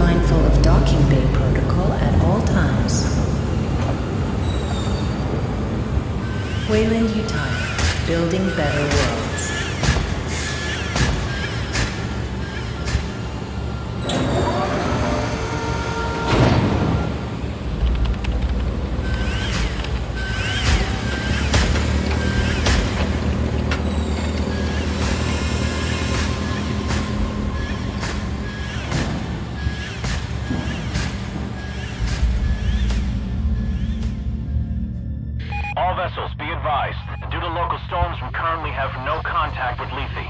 mindful of docking bay protocol at all times. Wayland Yutani, building better worlds. All vessels, be advised. Due to local storms, we currently have no contact with Lethe.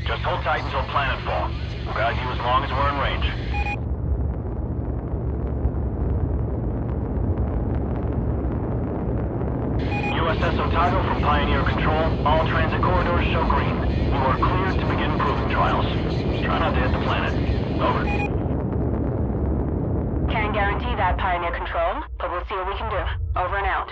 Just hold tight until planetfall. We'll guide you as long as we're in range. USS Otago from Pioneer Control. All transit corridors show green. You are cleared to begin proving trials. Try not to hit the planet. Over. Can't guarantee that, Pioneer Control, but we'll see what we can do. Over and out.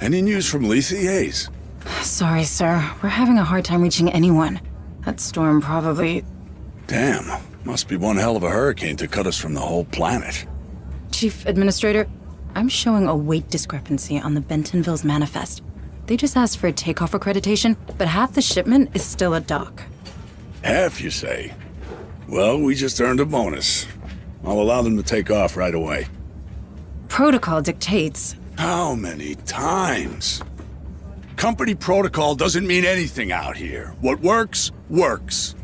Any news from Lethe, Hayes? Sorry, sir. We're having a hard time reaching anyone. That storm probably... Damn. Must be one hell of a hurricane to cut us from the whole planet. Chief Administrator, I'm showing a weight discrepancy on the Bentonville's manifest. They just asked for a takeoff accreditation, but half the shipment is still at dock. Half, you say? Well, we just earned a bonus. I'll allow them to take off right away. Protocol dictates... How many times? Company protocol doesn't mean anything out here. What works, works.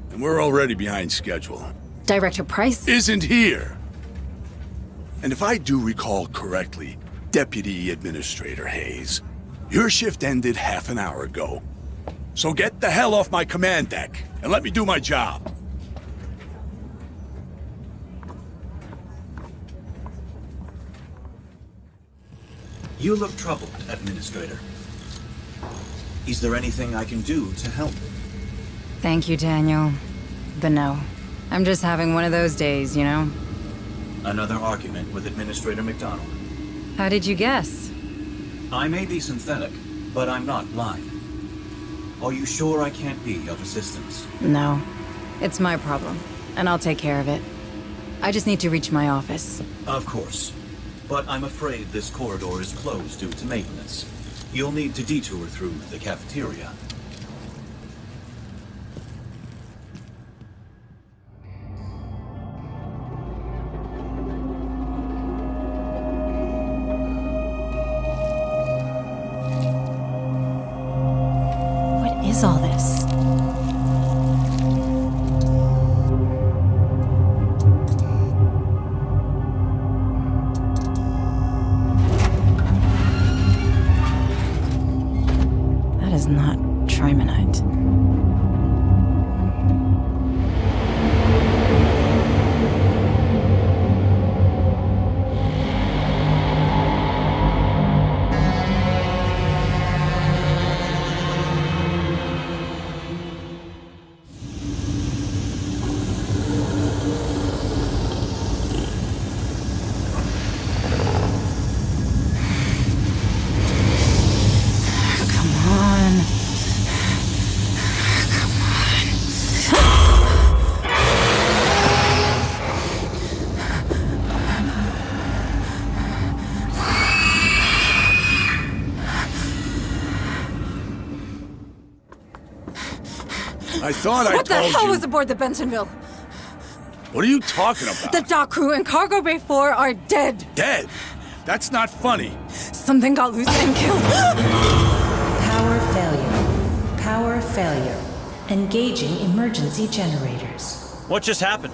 And we're already behind schedule. Director Price? Isn't here. And if I do recall correctly, Deputy Administrator Hayes, your shift ended half an hour ago. So get the hell off my command deck and let me do my job. You look troubled, Administrator. Is there anything I can do to help? Thank you, Daniel. But no. I'm just having one of those days, you know? Another argument with Administrator McDonald. How did you guess? I may be synthetic, but I'm not blind. Are you sure I can't be of assistance? No. It's my problem, and I'll take care of it. I just need to reach my office. Of course. But I'm afraid this corridor is closed due to maintenance. You'll need to detour through the cafeteria. I thought I What the told hell you. was aboard the Bentonville? What are you talking about? The dock crew and Cargo Bay 4 are dead. Dead? That's not funny. Something got loose and killed. Power failure. Power failure. Engaging emergency generators. What just happened?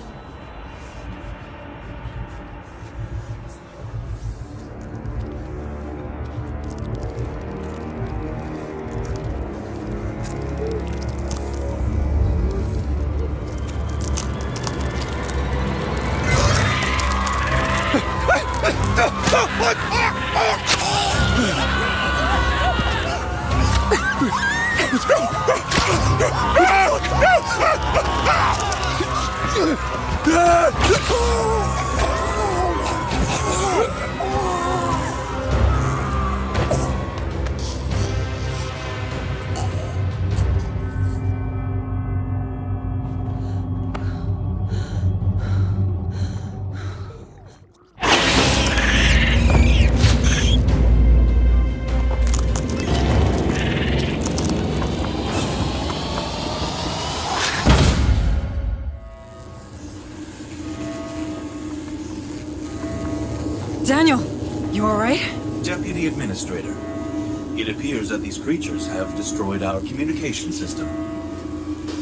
Daniel, you alright? Deputy Administrator, it appears that these creatures have destroyed our communication system.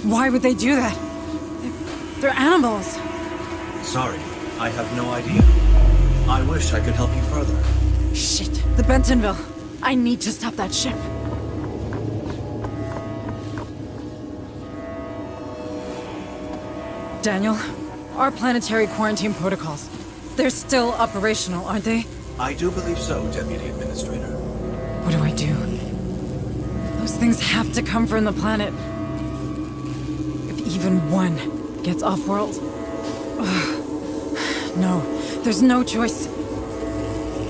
Why would they do that? They're animals. Sorry, I have no idea. I wish I could help you further. Shit, the Bentonville. I need to stop that ship. Daniel, our planetary quarantine protocols. They're still operational, aren't they? I do believe so, Deputy Administrator. What do I do? Those things have to come from the planet. If even one gets off-world... No, there's no choice.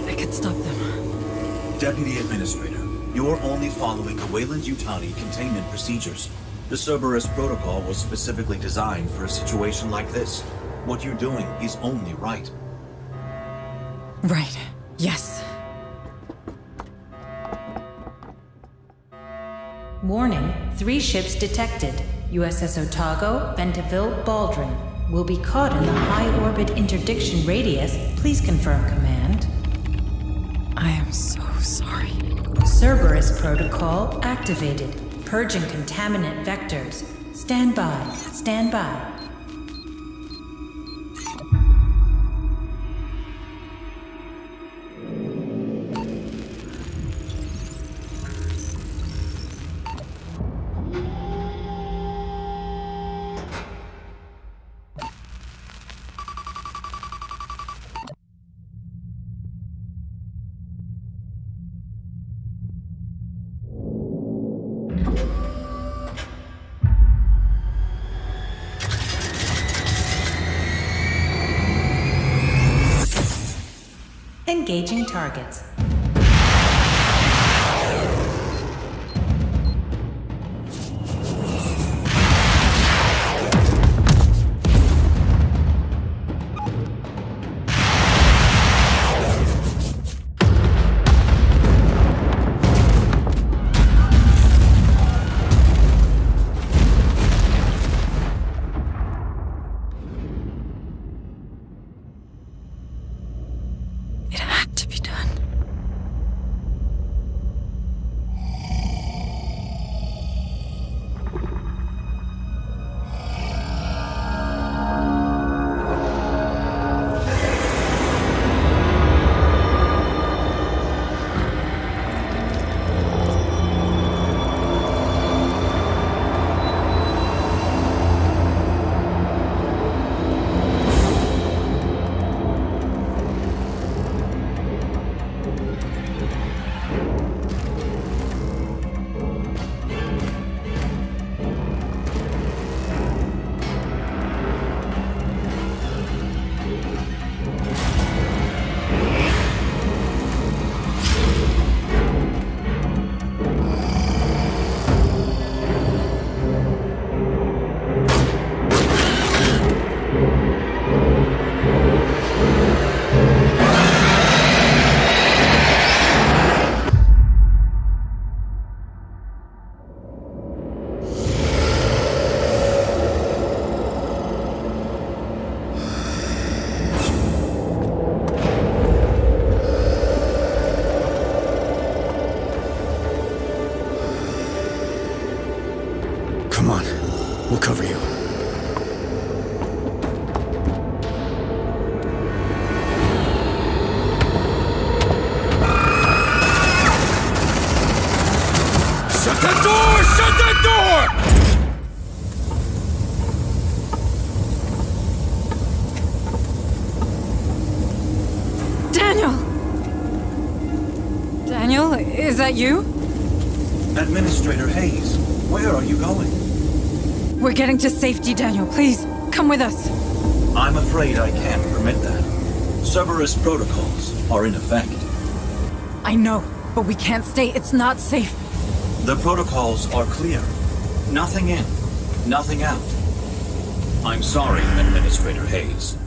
I could stop them. Deputy Administrator, you're only following the Weyland-Yutani containment procedures. The Cerberus protocol was specifically designed for a situation like this. What you're doing is only right. Right. Yes. Warning, 3 ships detected. USS Otago, Bentonville, Baldwin. Will be caught in the high orbit interdiction radius. Please confirm, Command. I am so sorry. Cerberus protocol activated. Purging contaminant vectors. Stand by. Stand by. Engaging targets. It had to be done. is that you? Administrator Hayes, where are you going? We're getting to safety, Daniel. Please, come with us. I'm afraid I can't permit that. Cerberus protocols are in effect. I know, but we can't stay. It's not safe. The protocols are clear. Nothing in, nothing out. I'm sorry, Administrator Hayes.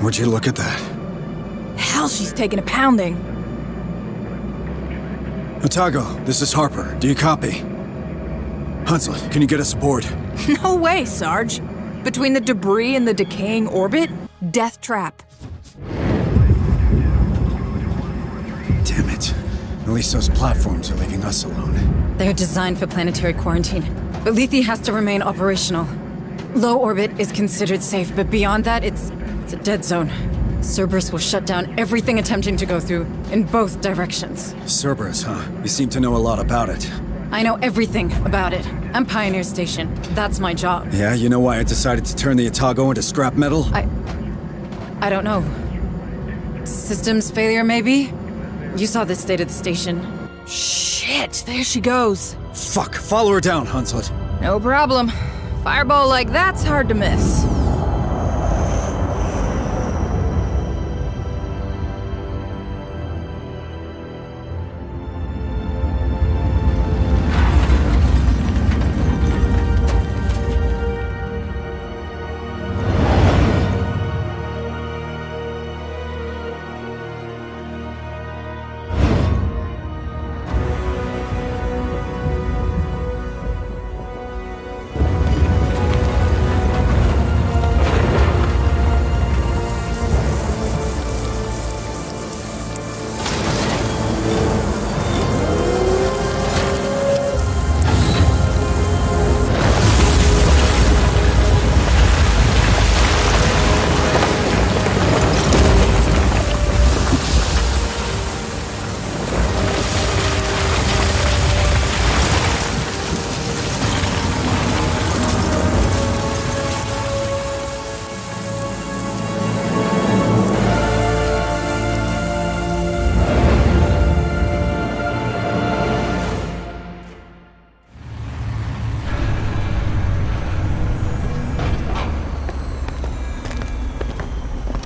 Would you look at that? Hell, she's taking a pounding. Otago, this is Harper. Do you copy? Hunslet, can you get us aboard? No way, Sarge. Between the debris and the decaying orbit, death trap. Damn it. At least those platforms are leaving us alone. They're designed for planetary quarantine, but Lethe has to remain operational. Low orbit is considered safe, but beyond that, it's a dead zone. Cerberus will shut down everything attempting to go through, in both directions. Cerberus, huh? You seem to know a lot about it. I know everything about it. I'm Pioneer Station. That's my job. Yeah, you know why I decided to turn the Otago into scrap metal? I don't know. Systems failure, maybe? You saw the state of the station. Shit, there she goes. Fuck, follow her down, Hunslet. No problem. Fireball like that's hard to miss.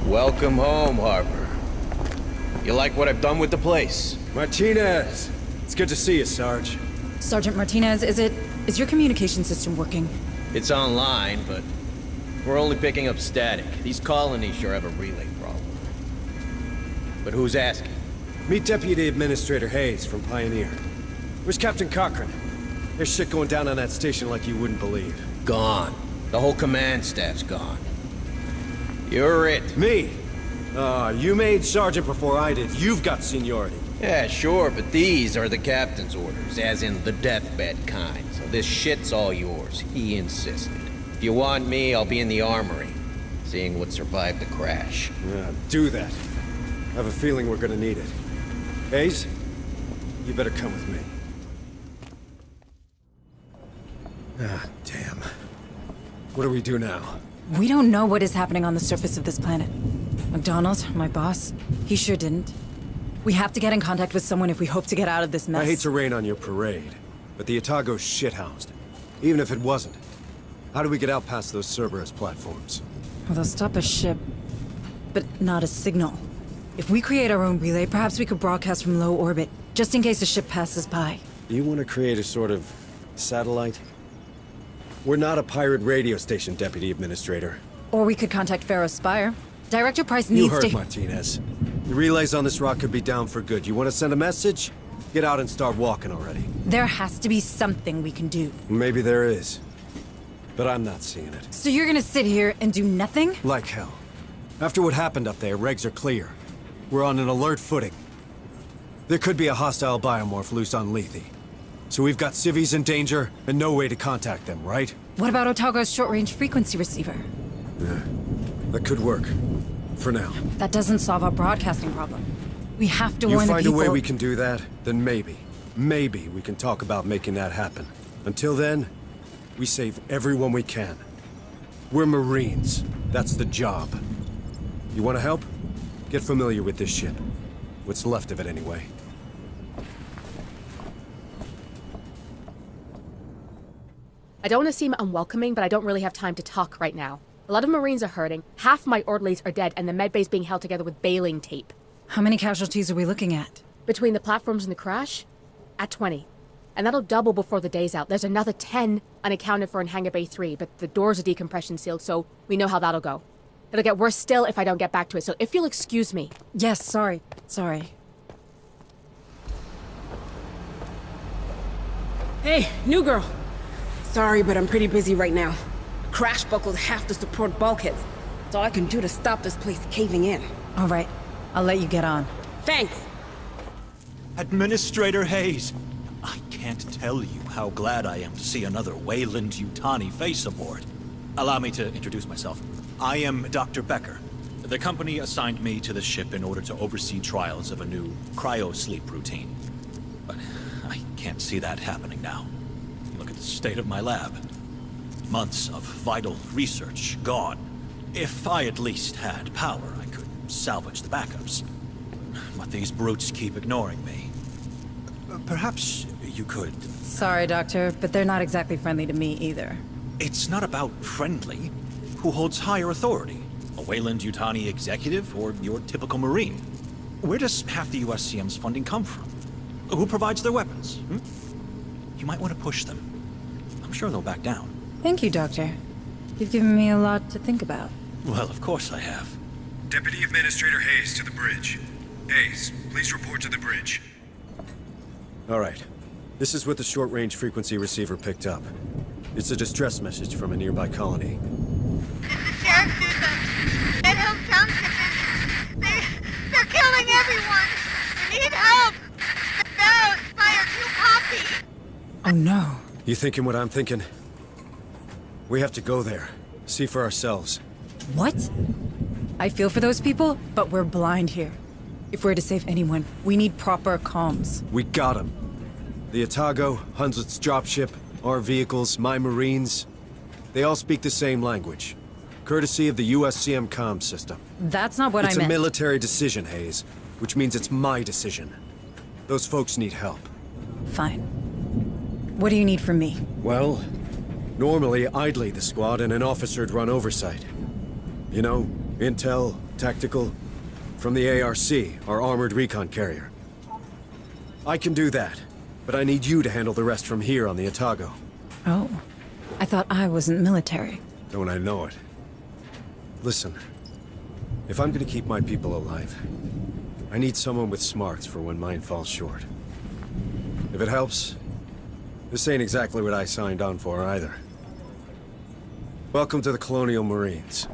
Welcome home, Harper. You like what I've done with the place? Martinez! It's good to see you, Sarge. Sergeant Martinez, is your communication system working? It's online, but we're only picking up static. These colonies sure have a relay problem. But who's asking? Meet Deputy Administrator Hayes from Pioneer. Where's Captain Cochran? There's shit going down on that station like you wouldn't believe. Gone. The whole command staff's gone. You're it. Me? You made Sergeant before I did. You've got seniority. Yeah, sure, but these are the captain's orders, as in the deathbed kind. So this shit's all yours. He insisted. If you want me, I'll be in the armory, seeing what survived the crash. Yeah, do that. I have a feeling we're gonna need it. Hayes, you better come with me. Ah, damn. What do we do now? We don't know what is happening on the surface of this planet. McDonald, my boss, he sure didn't. We have to get in contact with someone if we hope to get out of this mess. I hate to rain on your parade, but the Otago's shithoused. Even if it wasn't. How do we get out past those Cerberus platforms? Well, they'll stop a ship, but not a signal. If we create our own relay, perhaps we could broadcast from low orbit, just in case a ship passes by. You want to create a sort of satellite? We're not a pirate radio station, Deputy Administrator. Or we could contact Pharaoh Spire. Director Price needs You heard to- Martinez. The relays on this rock could be down for good. You want to send a message? Get out and start walking already. There has to be something we can do. Maybe there is. But I'm not seeing it. So you're gonna sit here and do nothing? Like hell. After what happened up there, regs are clear. We're on an alert footing. There could be a hostile biomorph loose on Lethe. So we've got civvies in danger and no way to contact them, right? What about Otago's short-range frequency receiver? That could work. For now. That doesn't solve our broadcasting problem. We have to You warn the find people... a way we can do that, then maybe we can talk about making that happen. Until then, we save everyone we can. We're Marines. That's the job. You want to help? Get familiar with this ship. What's left of it, anyway. I don't want to seem unwelcoming, but I don't really have time to talk right now. A lot of Marines are hurting, half my orderlies are dead, and the medbay's being held together with baling tape. How many casualties are we looking at? Between the platforms and the crash? At 20. And that'll double before the day's out. There's another 10 unaccounted for in Hangar Bay 3, but the doors are decompression sealed, so we know how that'll go. It'll get worse still if I don't get back to it, so if you'll excuse me. Yes, sorry. Sorry. Hey, new girl. Sorry, but I'm pretty busy right now. Crash buckled half the support bulkheads. That's all I can do to stop this place caving in. All right. I'll let you get on. Thanks. Administrator Hayes, I can't tell you how glad I am to see another Weyland-Yutani face aboard. Allow me to introduce myself. I am Dr. Becker. The company assigned me to the ship in order to oversee trials of a new cryo-sleep routine. But I can't see that happening now. Look at the state of my lab. Months of vital research gone. If I at least had power, I could salvage the backups. But these brutes keep ignoring me. Perhaps you could... Sorry, Doctor, but they're not exactly friendly to me either. It's not about friendly. Who holds higher authority? A Weyland-Yutani executive or your typical Marine? Where does half the USCM's funding come from? Who provides their weapons? You might want to push them. I'm sure they'll back down. Thank you, Doctor. You've given me a lot to think about. Well, of course I have. Deputy Administrator Hayes to the bridge. Hayes, please report to the bridge. All right. This is what the short-range frequency receiver picked up. It's a distress message from a nearby colony. This is Sheriff Sousa. Red Hill Township. They're killing everyone. We need help. The Barrows fire 2 copy. Oh no. You thinking what I'm thinking? We have to go there. See for ourselves. What? I feel for those people, but we're blind here. If we're to save anyone, we need proper comms. We got them. The Otago, Hunslet's dropship, our vehicles, my Marines, they all speak the same language. Courtesy of the USCM comm system. That's not what I meant. It's a military decision, Hayes, which means it's my decision. Those folks need help. Fine. What do you need from me? Well, normally I'd lead the squad and an officer'd run oversight. You know, intel, tactical, from the ARC, our armored recon carrier. I can do that, but I need you to handle the rest from here on the Otago. Oh. I thought I wasn't military. Don't I know it? Listen, if I'm gonna keep my people alive, I need someone with smarts for when mine falls short. If it helps, this ain't exactly what I signed on for either. Welcome to the Colonial Marines.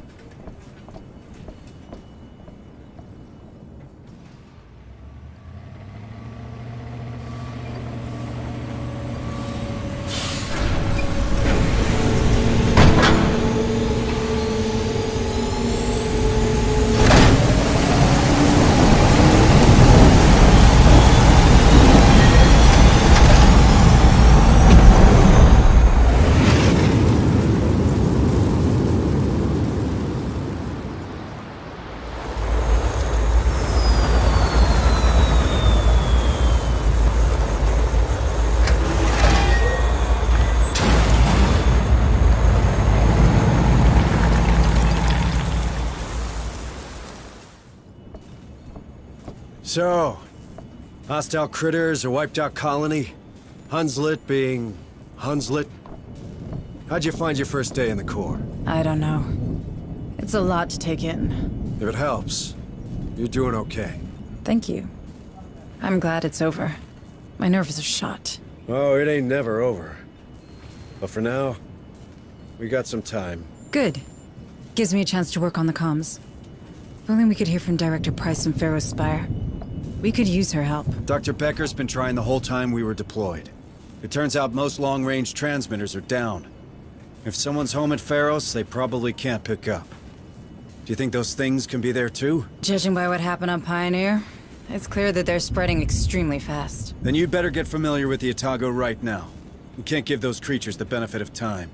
So, hostile critters, a wiped out colony, Hunslet being Hunslet. How'd you find your first day in the Corps? I don't know. It's a lot to take in. If it helps, you're doing okay. Thank you. I'm glad it's over. My nerves are shot. Oh, it ain't never over. But for now, we got some time. Good. Gives me a chance to work on the comms. If only we could hear from Director Price and Pharaoh's Spire. We could use her help. Dr. Becker's been trying the whole time we were deployed. It turns out most long-range transmitters are down. If someone's home at Pharos, they probably can't pick up. Do you think those things can be there too? Judging by what happened on Pioneer, it's clear that they're spreading extremely fast. Then you'd better get familiar with the Otago right now. We can't give those creatures the benefit of time.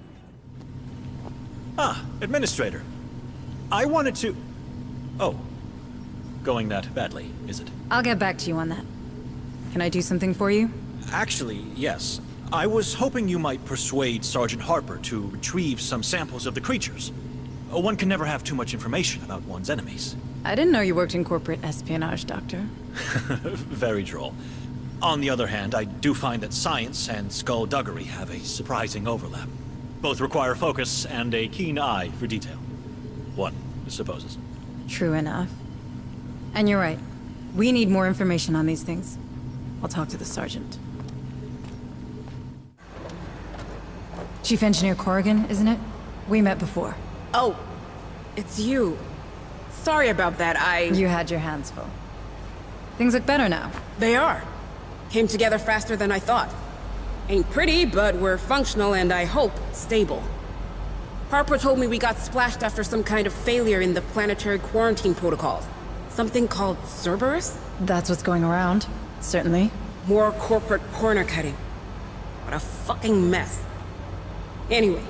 Ah, Administrator. I wanted to... Oh. Going that badly, is it? I'll get back to you on that. Can I do something for you? Actually, yes. I was hoping you might persuade Sergeant Harper to retrieve some samples of the creatures. One can never have too much information about one's enemies. I didn't know you worked in corporate espionage, Doctor. Very droll. On the other hand, I do find that science and skullduggery have a surprising overlap. Both require focus and a keen eye for detail. One supposes. True enough. And you're right. We need more information on these things. I'll talk to the Sergeant. Chief Engineer Corrigan, isn't it? We met before. Oh, it's you. Sorry about that, You had your hands full. Things look better now. They are. Came together faster than I thought. Ain't pretty, but we're functional and I hope stable. Harper told me we got splashed after some kind of failure in the planetary quarantine protocols. Something called Cerberus? That's what's going around. Certainly. More corporate corner cutting. What a fucking mess. Anyway,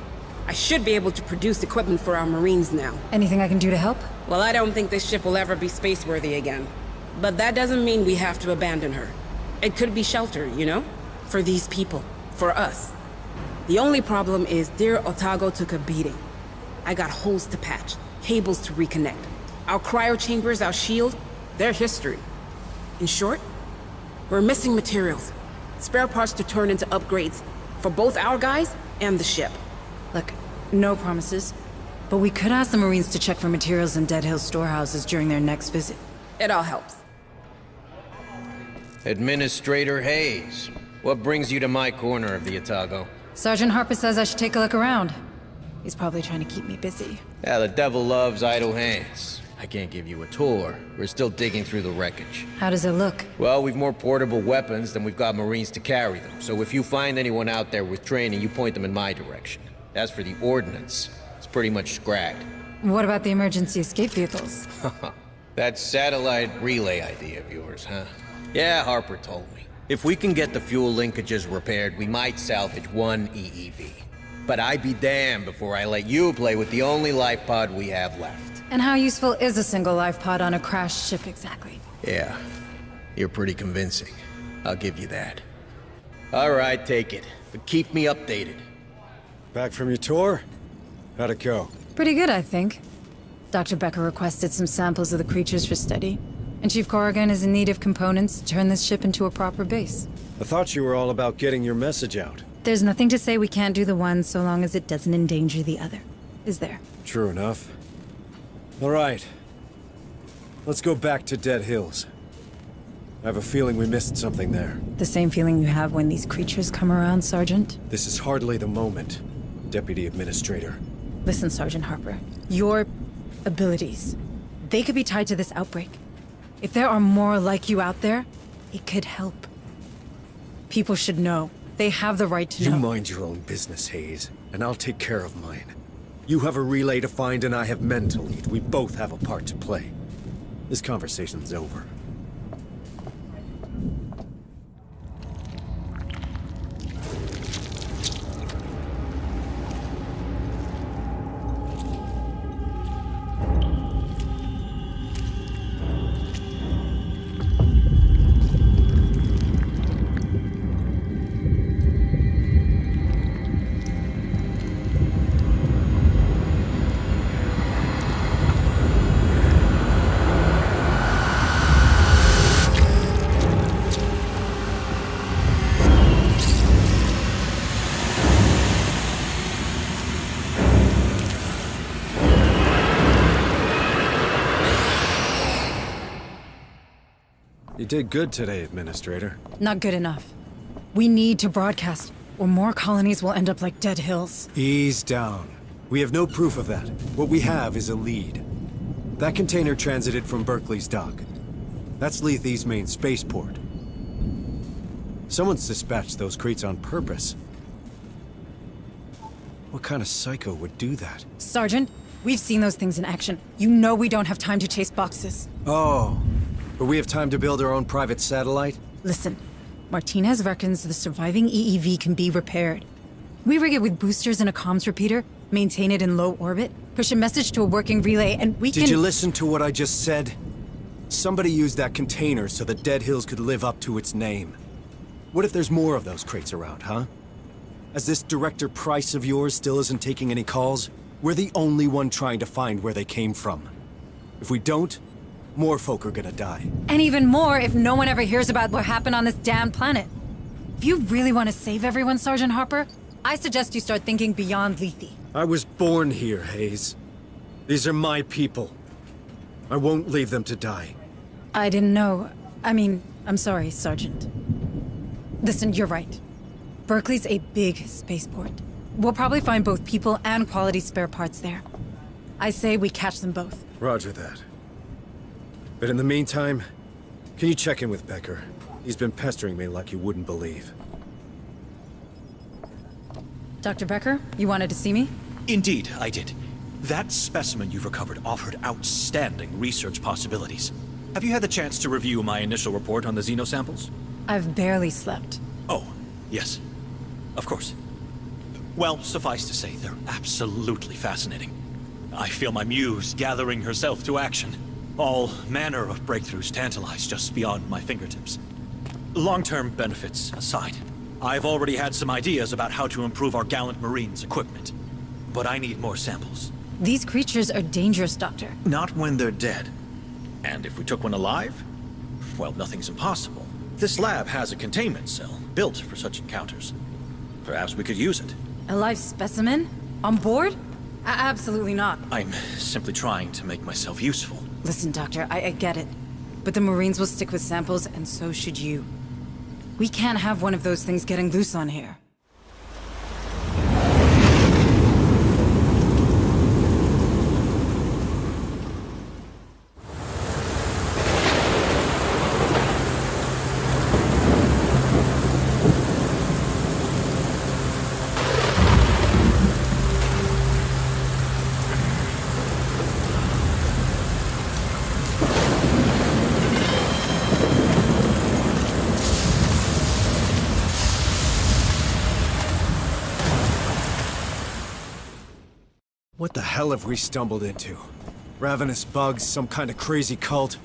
I should be able to produce equipment for our Marines now. Anything I can do to help? Well, I don't think this ship will ever be space-worthy again. But that doesn't mean we have to abandon her. It could be shelter, you know? For these people. For us. The only problem is dear Otago took a beating. I got holes to patch, cables to reconnect. Our cryo chambers, our shield, they're history. In short, we're missing materials. Spare parts to turn into upgrades. For both our guys and the ship. Look, no promises. But we could ask the Marines to check for materials in Dead Hill storehouses during their next visit. It all helps. Administrator Hayes, what brings you to my corner of the Otago? Sergeant Harper says I should take a look around. He's probably trying to keep me busy. Yeah, the devil loves idle hands. I can't give you a tour. We're still digging through the wreckage. How does it look? Well, we've more portable weapons than we've got Marines to carry them. So if you find anyone out there with training, you point them in my direction. As for the ordnance, it's pretty much scragged. What about the emergency escape vehicles? That satellite relay idea of yours, huh? Yeah, Harper told me. If we can get the fuel linkages repaired, we might salvage one EEV. But I'd be damned before I let you play with the only life pod we have left. And how useful is a single life pod on a crashed ship exactly? Yeah, you're pretty convincing. I'll give you that. All right, take it. But keep me updated. Back from your tour? How'd it go? Pretty good, I think. Dr. Becker requested some samples of the creatures for study. And Chief Corrigan is in need of components to turn this ship into a proper base. I thought you were all about getting your message out. There's nothing to say we can't do the one so long as it doesn't endanger the other. Is there? True enough. All right. Let's go back to Dead Hills. I have a feeling we missed something there. The same feeling you have when these creatures come around, Sergeant? This is hardly the moment, Deputy Administrator. Listen, Sergeant Harper. Your abilities, they could be tied to this outbreak. If there are more like you out there, it could help. People should know. They have the right to know. You mind your own business, Hayes, and I'll take care of mine. You have a relay to find and I have men to lead. We both have a part to play. This conversation's over. You did good today, Administrator. Not good enough. We need to broadcast, or more colonies will end up like Dead Hills. Ease down. We have no proof of that. What we have is a lead. That container transited from Berkeley's dock. That's Lethe's main spaceport. Someone's dispatched those crates on purpose. What kind of psycho would do that? Sergeant, we've seen those things in action. You know we don't have time to chase boxes. Oh, but we have time to build our own private satellite? Listen, Martinez reckons the surviving EEV can be repaired. We rig it with boosters and a comms repeater, maintain it in low orbit, push a message to a working relay, and we can— Did you listen to what I just said? Somebody used that container so that Dead Hills could live up to its name. What if there's more of those crates around, huh? As this Director Price of yours still isn't taking any calls, we're the only one trying to find where they came from. If we don't, more folk are gonna die. And even more if no one ever hears about what happened on this damn planet. If you really want to save everyone, Sergeant Harper, I suggest you start thinking beyond Lethe. I was born here, Hayes. These are my people. I won't leave them to die. I didn't know. I'm sorry, Sergeant. Listen, you're right. Berkeley's a big spaceport. We'll probably find both people and quality spare parts there. I say we catch them both. Roger that. But in the meantime, can you check in with Becker? He's been pestering me like you wouldn't believe. Dr. Becker, you wanted to see me? Indeed, I did. That specimen you've recovered offered outstanding research possibilities. Have you had the chance to review my initial report on the xenosamples? I've barely slept. Oh, yes. Of course. Well, suffice to say, they're absolutely fascinating. I feel my muse gathering herself to action. All manner of breakthroughs tantalize just beyond my fingertips. Long-term benefits aside, I've already had some ideas about how to improve our gallant Marines' equipment. But I need more samples. These creatures are dangerous, Doctor. Not when they're dead. And if we took one alive? Well, nothing's impossible. This lab has a containment cell built for such encounters. Perhaps we could use it. A live specimen? On board? Absolutely not. I'm simply trying to make myself useful. Listen, Doctor, I get it. But the Marines will stick with samples, and so should you. We can't have one of those things getting loose on here. What the hell have we stumbled into? Ravenous bugs, some kind of crazy cult?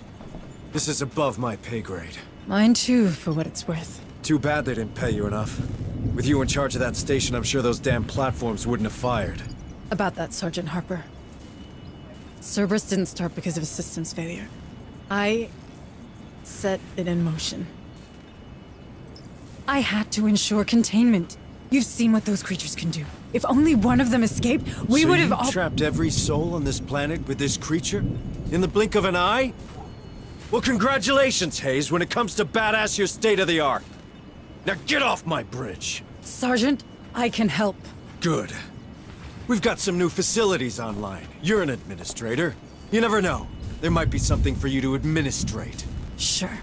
This is above my pay grade. Mine too, for what it's worth. Too bad they didn't pay you enough. With you in charge of that station, I'm sure those damn platforms wouldn't have fired. About that, Sergeant Harper. Cerberus didn't start because of a systems failure. I set it in motion. I had to ensure containment. You've seen what those creatures can do. If only one of them escaped, we would have all— So you trapped every soul on this planet with this creature? In the blink of an eye? Well, congratulations, Hayes. When it comes to badass, you're state-of-the-art. Now get off my bridge! Sergeant, I can help. Good. We've got some new facilities online. You're an administrator. You never know. There might be something for you to administrate. Sure.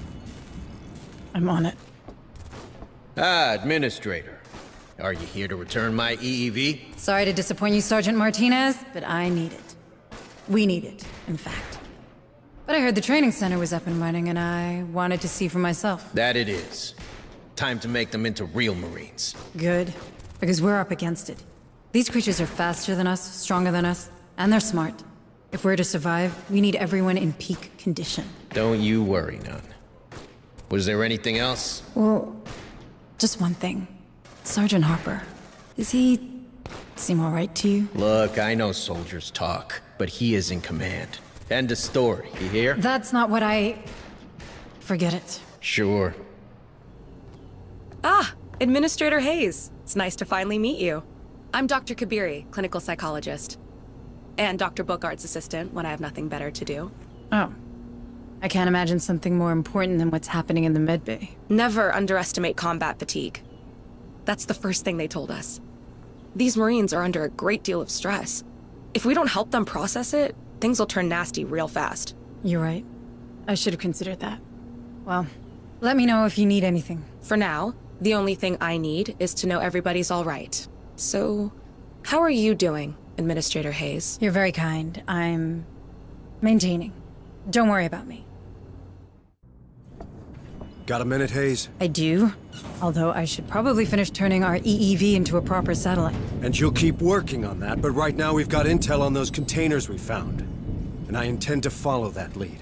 I'm on it. Ah, Administrator. Are you here to return my EEV? Sorry to disappoint you, Sergeant Martinez, but I need it. We need it, in fact. But I heard the training center was up and running, and I wanted to see for myself. That it is. Time to make them into real Marines. Good, because we're up against it. These creatures are faster than us, stronger than us, and they're smart. If we're to survive, we need everyone in peak condition. Don't you worry none. Was there anything else? Well, just one thing. Sergeant Harper, does he seem all right to you? Look, I know soldiers talk, but he is in command. End of story, you hear? That's not what I... Forget it. Sure. Ah, Administrator Hayes. It's nice to finally meet you. I'm Dr. Kabiri, clinical psychologist. And Dr. Bookart's assistant when I have nothing better to do. Oh. I can't imagine something more important than what's happening in the medbay. Never underestimate combat fatigue. That's the first thing they told us. These Marines are under a great deal of stress. If we don't help them process it, things will turn nasty real fast. You're right. I should have considered that. Well, let me know if you need anything. For now, The only thing I need is to know everybody's all right. So, how are you doing, Administrator Hayes? You're very kind. I'm maintaining. Don't worry about me. Got a minute, Hayes? I do. Although I should probably finish turning our EEV into a proper satellite. And you'll keep working on that, but right now we've got intel on those containers we found. And I intend to follow that lead.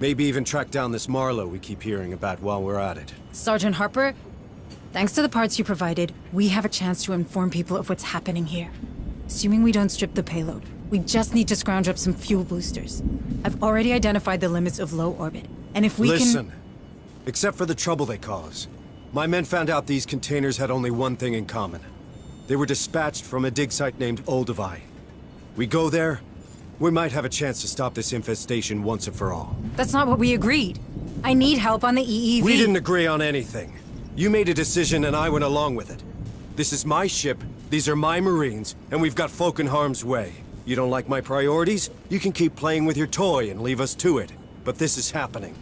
Maybe even track down this Marlowe we keep hearing about while we're at it. Sergeant Harper, thanks to the parts you provided, we have a chance to inform people of what's happening here. Assuming we don't strip the payload, we just need to scrounge up some fuel boosters. I've already identified the limits of low orbit, and if we Listen, except for the trouble they cause, my men found out these containers had only one thing in common. They were dispatched from a dig site named Olduvai. We go there, we might have a chance to stop this infestation once and for all. That's not what we agreed. I need help on the EEV. We didn't agree on anything. You made a decision and I went along with it. This is my ship, these are my Marines, and we've got folk in harm's way. You don't like my priorities? You can keep playing with your toy and leave us to it. But this is happening.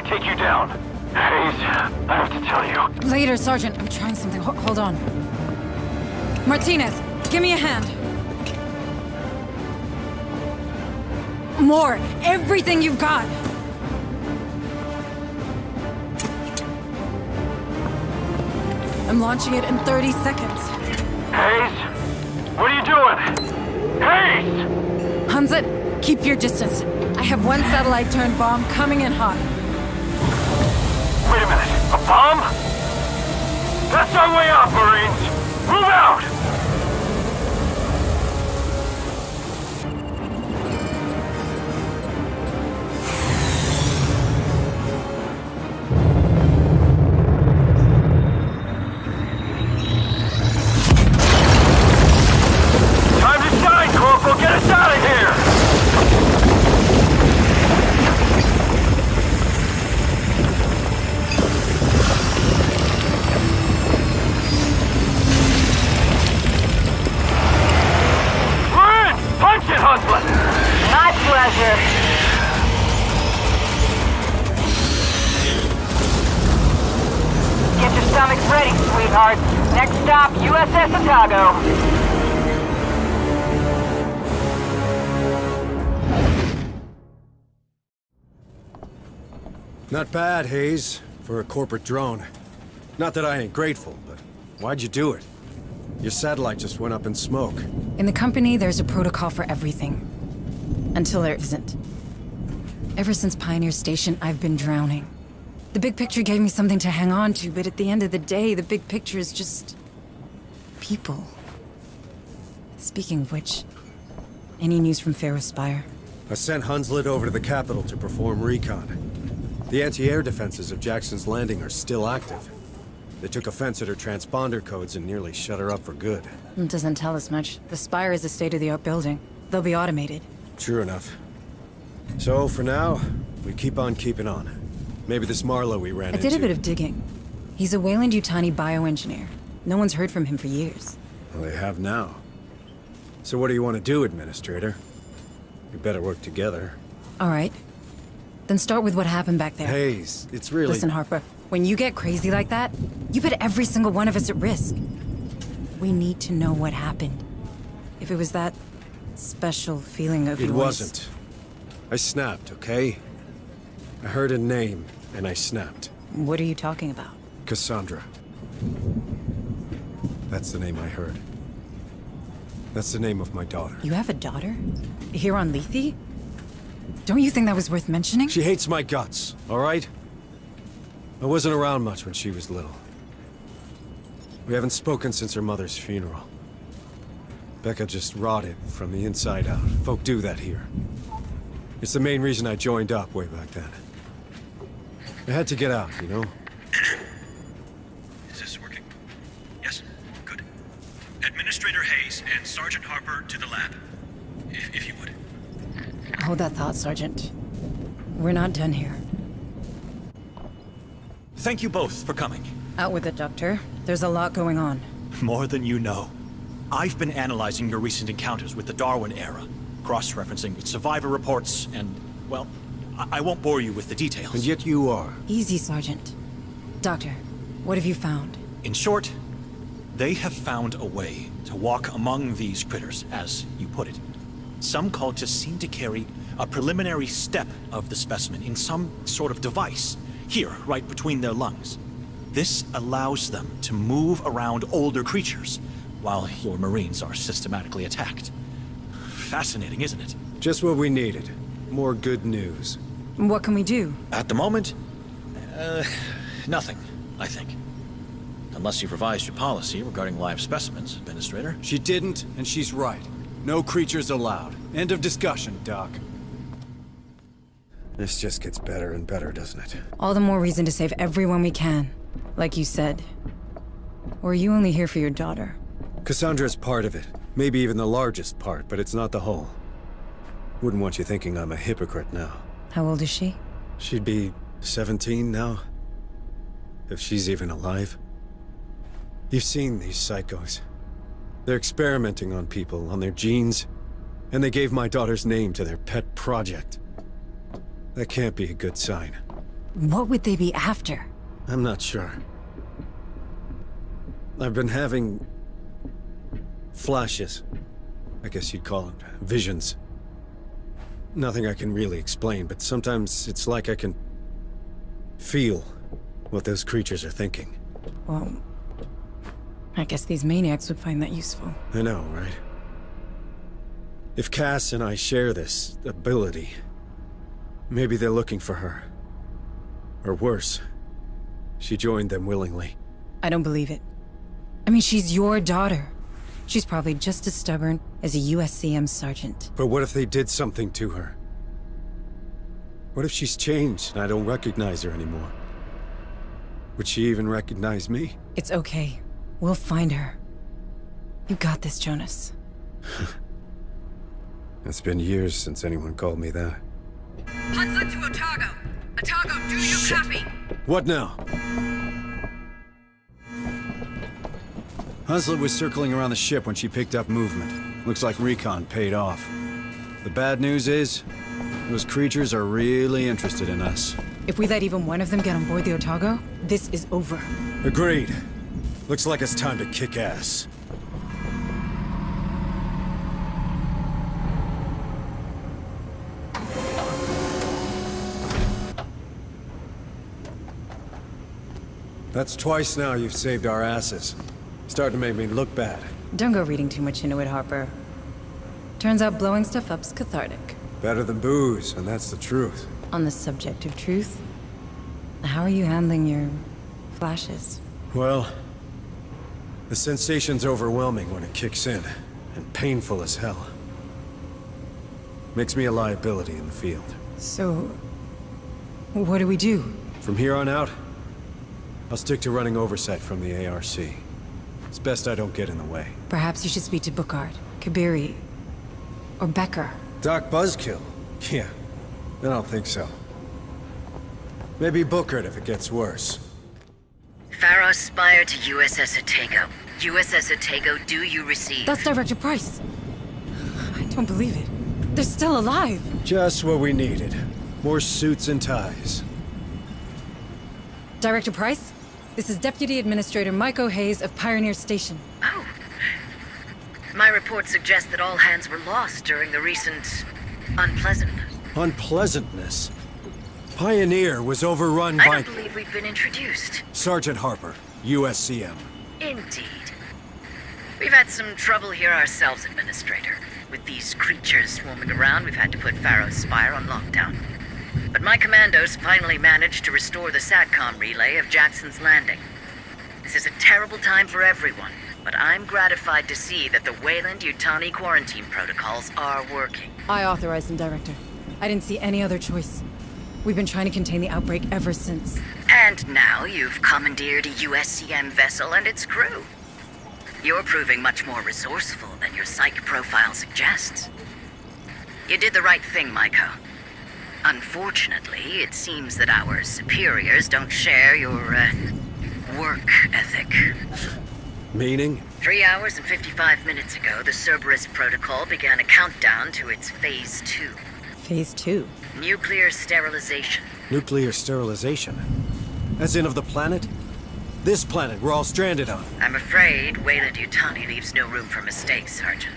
take you down. Hayes, I have to tell you. Later, Sergeant. I'm trying something. Hold on. Martinez, give me a hand. More. Everything you've got. I'm launching it in 30 seconds. Hayes? What are you doing? Hayes! Hunzit, keep your distance. I have one satellite-turned bomb coming in hot. Wait a minute. A bomb? That's our way out, Marines! Move out! Time to shine, Corporal! Get us out of here! Punch it, Huntsman! My pleasure. Get your stomachs ready, sweetheart. Next stop, USS Otago. Not bad, Hayes, for a corporate drone. Not that I ain't grateful, but why'd you do it? Your satellite just went up in smoke. In the company, there's a protocol for everything. Until there isn't. Ever since Pioneer Station, I've been drowning. The big picture gave me something to hang on to, but at the end of the day, the big picture is just... people. Speaking of which, any news from Pharaoh Spire? I sent Hunslet over to the capital to perform recon. The anti-air defenses of Jackson's Landing are still active. They took offense at her transponder codes and nearly shut her up for good. It doesn't tell us much. The Spire is a state-of-the-art building. They'll be automated. True enough. So, for now, we keep on keeping on. Maybe this Marlowe we ran into... I did a bit of digging. He's a Weyland-Yutani bioengineer. No one's heard from him for years. Well, they have now. So what do you want to do, Administrator? We better work together. All right. Then start with what happened back there. Hayes, it's really... Listen, Harper. When you get crazy like that, you put every single one of us at risk. We need to know what happened. If it was that special feeling of yours... It wasn't. I snapped, okay? I heard a name, and I snapped. What are you talking about? Cassandra. That's the name I heard. That's the name of my daughter. You have a daughter? Here on Lethe? Don't you think that was worth mentioning? She hates my guts, all right? I wasn't around much when she was little. We haven't spoken since her mother's funeral. Becca just rotted from the inside out. Folk do that here. It's the main reason I joined up way back then. I had to get out, you know? Is this working? Yes? Good. Administrator Hayes and Sergeant Harper to the lab. If you would. Hold that thought, Sergeant. We're not done here. Thank you both for coming. Out with it, Doctor. There's a lot going on. More than you know. I've been analyzing your recent encounters with the Darwin era, cross-referencing with survivor reports, and, well, I won't bore you with the details. And yet you are. Easy, Sergeant. Doctor, what have you found? In short, they have found a way to walk among these critters, as you put it. Some cultists seem to carry a preliminary step of the specimen in some sort of device, here, right between their lungs. This allows them to move around older creatures, while your Marines are systematically attacked. Fascinating, isn't it? Just what we needed. More good news. What can we do? At the moment, nothing, I think. Unless you've revised your policy regarding live specimens, Administrator. She didn't, and she's right. No creatures allowed. End of discussion, Doc. This just gets better and better, doesn't it? All the more reason to save everyone we can. Like you said. Or are you only here for your daughter? Cassandra's part of it. Maybe even the largest part, but it's not the whole. Wouldn't want you thinking I'm a hypocrite now. How old is she? She'd be 17 now. If she's even alive. You've seen these psychos. They're experimenting on people, on their genes, and they gave my daughter's name to their pet project. That can't be a good sign. What would they be after? I'm not sure. I've been having flashes. I guess you'd call it visions. Nothing I can really explain, but sometimes it's like I can feel what those creatures are thinking. Well, I guess these maniacs would find that useful. I know, right? If Cass and I share this ability, maybe they're looking for her. Or worse, she joined them willingly. I don't believe it. I mean, she's your daughter. She's probably just as stubborn as a USCM sergeant. But what if they did something to her? What if she's changed and I don't recognize her anymore? Would she even recognize me? It's okay. We'll find her. You got this, Jonas. It's been years since anyone called me that. Hunslet to Otago. Otago, do you copy? What now? Hunslet was circling around the ship when she picked up movement. Looks like recon paid off. The bad news is, those creatures are really interested in us. If we let even one of them get on board the Otago, this is over. Agreed. Looks like it's time to kick ass. That's twice now you've saved our asses. Starting to make me look bad. Don't go reading too much into it, Harper. Turns out blowing stuff up's cathartic. Better than booze, and that's the truth. On the subject of truth, how are you handling your flashes? Well, the sensation's overwhelming when it kicks in, and painful as hell. Makes me a liability in the field. So, what do we do? From here on out, I'll stick to running oversight from the ARC. It's best I don't get in the way. Perhaps you should speak to Bookard, Kabiri, or Becker. Doc Buzzkill? Yeah, I don't think so. Maybe Bookard if it gets worse. Pharaoh Spire to USS Otago. USS Otago, do you receive? That's Director Price. I don't believe it. They're still alive. Just what we needed. More suits and ties. Director Price, this is Deputy Administrator Mike O'Hayes of Pioneer Station. Oh, My report suggests that all hands were lost during the recent unpleasantness. Unpleasantness? Pioneer was overrun I by... don't believe we've been introduced. Sergeant Harper, USCM. Indeed. We've had some trouble here ourselves, Administrator. With these creatures swarming around, we've had to put Pharaoh's Spire on lockdown. But my commandos finally managed to restore the SATCOM relay of Jackson's Landing. This is a terrible time for everyone, but I'm gratified to see that the Weyland-Yutani quarantine protocols are working. I authorized them, Director. I didn't see any other choice. We've been trying to contain the outbreak ever since. And now you've commandeered a USCM vessel and its crew. You're proving much more resourceful than your psych profile suggests. You did the right thing, Maiko. Unfortunately, it seems that our superiors don't share your, work ethic. Meaning? 3 hours and 55 minutes ago, the Cerberus Protocol began a countdown to its Phase 2. Phase 2? Nuclear sterilization. Nuclear sterilization? As in of the planet? This planet we're all stranded on. I'm afraid Weyland-Yutani leaves no room for mistakes, Sergeant.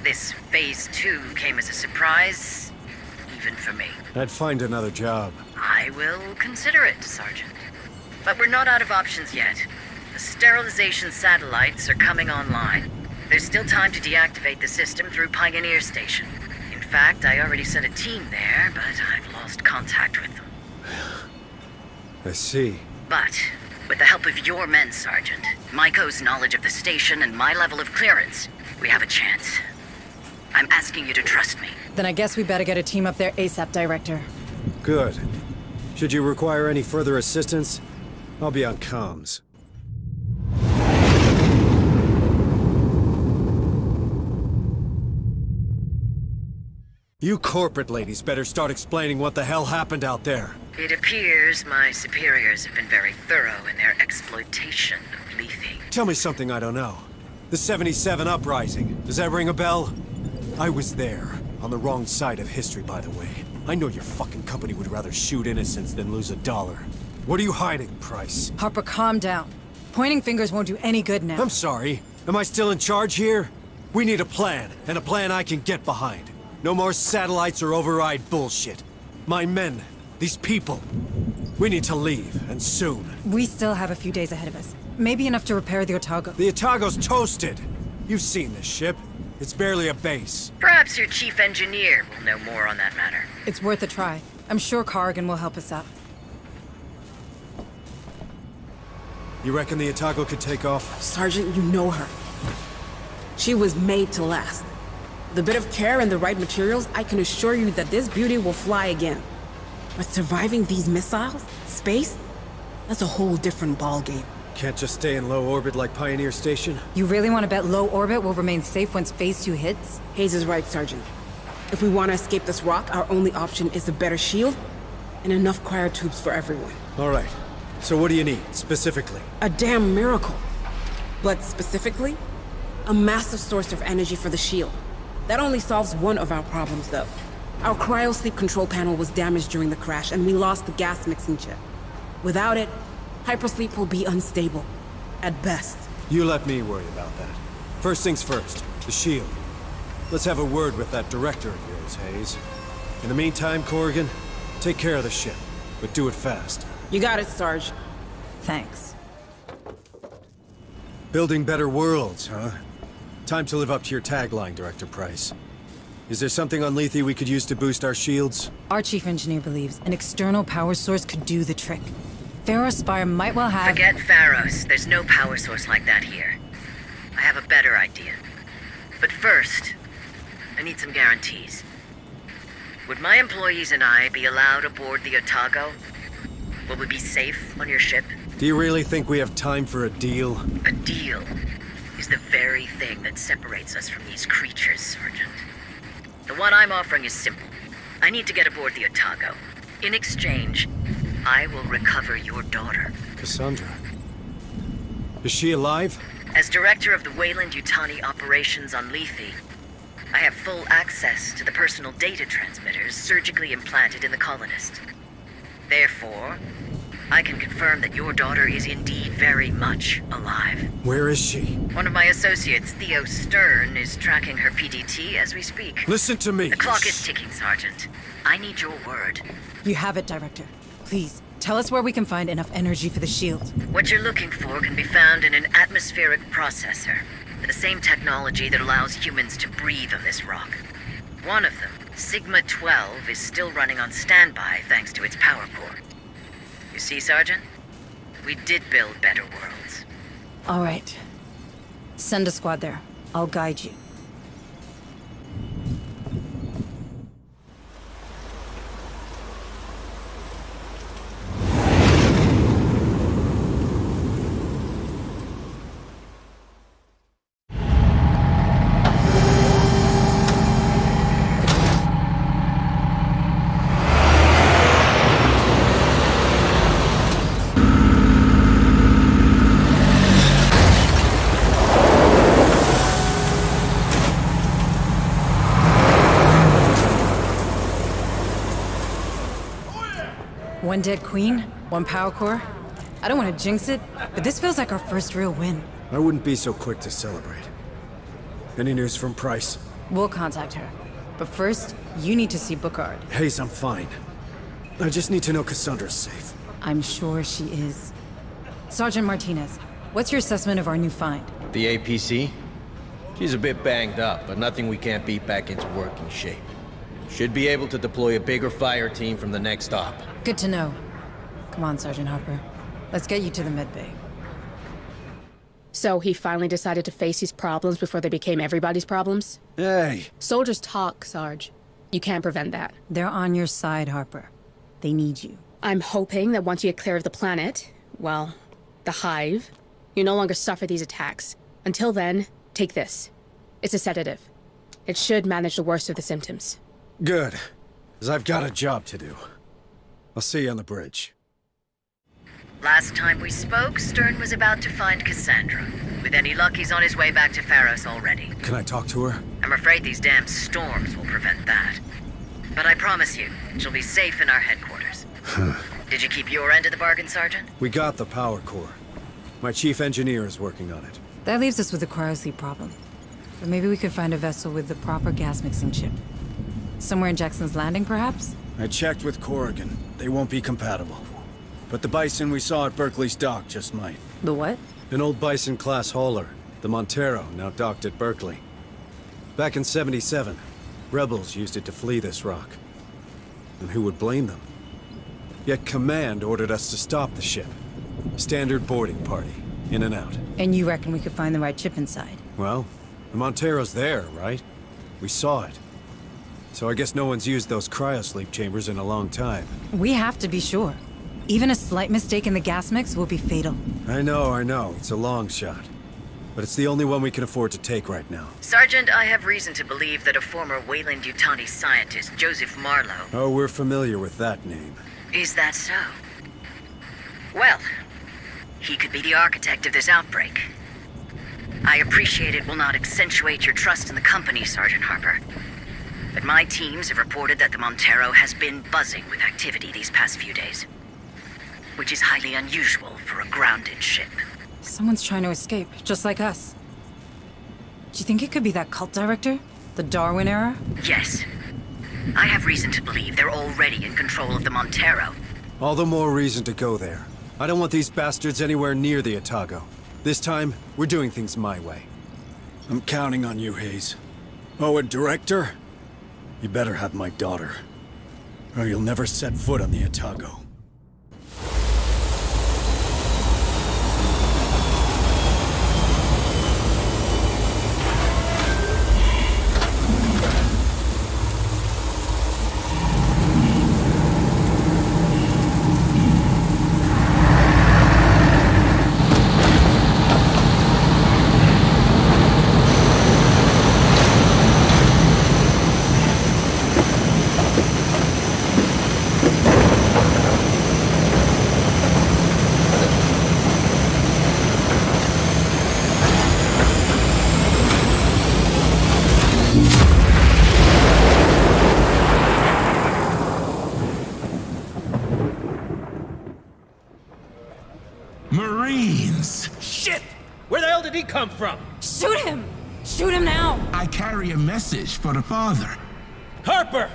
This Phase 2 came as a surprise, even for me. I'd find another job. I will consider it, Sergeant. But we're not out of options yet. The sterilization satellites are coming online. There's still time to deactivate the system through Pioneer Station. In fact, I already sent a team there, but I've lost contact with them. I see. But, with the help of your men, Sergeant, Maiko's knowledge of the station and my level of clearance, we have a chance. I'm asking you to trust me. Then I guess we better get a team up there ASAP, Director. Good. Should you require any further assistance, I'll be on comms. You corporate ladies better start explaining what the hell happened out there. It appears my superiors have been very thorough in their exploitation of Lethe. Tell me something I don't know. The 77 Uprising, does that ring a bell? I was there, on the wrong side of history, by the way. I know your fucking company would rather shoot innocents than lose $1. What are you hiding, Price? Harper, calm down. Pointing fingers won't do any good now. I'm sorry. Am I still in charge here? We need a plan, and a plan I can get behind. No more satellites or override bullshit. My men, these people, we need to leave, and soon. We still have a few days ahead of us. Maybe enough to repair the Otago. The Otago's toasted. You've seen this ship. It's barely a base. Perhaps your chief engineer will know more on that matter. It's worth a try. I'm sure Corrigan will help us out. You reckon the Otago could take off? Sergeant, you know her. She was made to last. With a bit of care and the right materials, I can assure you that this beauty will fly again. But surviving these missiles? Space? That's a whole different ballgame. Can't just stay in low orbit like Pioneer Station? You really want to bet low orbit will remain safe once Phase 2 hits? Hayes is right, Sergeant. If we want to escape this rock, our only option is a better shield and enough cryotubes for everyone. All right. So what do you need, specifically? A damn miracle. But specifically, a massive source of energy for the shield. That only solves one of our problems, though. Our cryo-sleep control panel was damaged during the crash, and we lost the gas mixing chip. Without it, hypersleep will be unstable. At best. You let me worry about that. First things first, the shield. Let's have a word with that director of yours, Hayes. In the meantime, Corrigan, take care of the ship, but do it fast. You got it, Sarge. Thanks. Building better worlds, huh? Time to live up to your tagline, Director Price. Is there something on Lethe we could use to boost our shields? Our chief engineer believes an external power source could do the trick. Pharaoh's Spire might well have... Forget Pharaoh's. There's no power source like that here. I have a better idea. But first, I need some guarantees. Would my employees and I be allowed aboard the Otago? Will we be safe on your ship? Do you really think we have time for a deal? A deal is the very thing that separates us from these creatures, Sergeant. The one I'm offering is simple. I need to get aboard the Otago. In exchange, I will recover your daughter. Cassandra. Is she alive? As director of the Weyland-Yutani operations on Lethe, I have full access to the personal data transmitters surgically implanted in the colonist. Therefore, I can confirm that your daughter is indeed very much alive. Where is she? One of my associates, Theo Stern, is tracking her PDT as we speak. Listen to me. The clock is ticking, Sergeant. I need your word. You have it, Director. Please, tell us where we can find enough energy for the shield. What you're looking for can be found in an atmospheric processor. The same technology that allows humans to breathe on this rock. One of them, Sigma-12, is still running on standby thanks to its power core. You see, Sergeant? We did build better worlds. All right. Send a squad there. I'll guide you. One dead queen, one power core. I don't want to jinx it, but this feels like our first real win. I wouldn't be so quick to celebrate. Any news from Price? We'll contact her. But first, you need to see Bookard. Hayes, I'm fine. I just need to know Cassandra's safe. I'm sure she is. Sergeant Martinez, what's your assessment of our new find? The APC? She's a bit banged up, but nothing we can't beat back into working shape. Should be able to deploy a bigger fire team from the next op. Good to know. Come on, Sergeant Harper. Let's get you to the medbay. So he finally decided to face his problems before they became everybody's problems? Hey! Soldiers talk, Sarge. You can't prevent that. They're on your side, Harper. They need you. I'm hoping that once you get clear of the planet, well, the Hive, you no longer suffer these attacks. Until then, take this. It's a sedative. It should manage the worst of the symptoms. Good. Because I've got a job to do. I'll see you on the bridge. Last time we spoke, Stern was about to find Cassandra. With any luck, he's on his way back to Pharos already. Can I talk to her? I'm afraid these damn storms will prevent that. But I promise you, she'll be safe in our headquarters. Did you keep your end of the bargain, Sergeant? We got the power core. My chief engineer is working on it. That leaves us with the cryosleep problem. But maybe we could find a vessel with the proper gas mixing chip. Somewhere in Jackson's Landing, perhaps? I checked with Corrigan. They won't be compatible. But the Bison we saw at Berkeley's dock just might. The what? An old Bison-class hauler, the Montero, now docked at Berkeley. Back in '77, rebels used it to flee this rock. And who would blame them? Yet Command ordered us to stop the ship. Standard boarding party, in and out. And you reckon we could find the right chip inside? Well, the Montero's there, right? We saw it. So I guess no one's used those cryosleep chambers in a long time. We have to be sure. Even a slight mistake in the gas mix will be fatal. I know. It's a long shot. But it's the only one we can afford to take right now. Sergeant, I have reason to believe that a former Weyland-Yutani scientist, Joseph Marlowe... Oh, we're familiar with that name. Is that so? Well, he could be the architect of this outbreak. I appreciate it will not accentuate your trust in the company, Sergeant Harper. But my teams have reported that the Montero has been buzzing with activity these past few days. Which is highly unusual for a grounded ship. Someone's trying to escape, just like us. Do you think it could be that cult director? The Darwin era? Yes. I have reason to believe they're already in control of the Montero. All the more reason to go there. I don't want these bastards anywhere near the Otago. This time, we're doing things my way. I'm counting on you, Hayes. Oh, and Director? You better have my daughter, or you'll never set foot on the Otago. come from? Shoot him! Shoot him now! I carry a message for the father. Harper!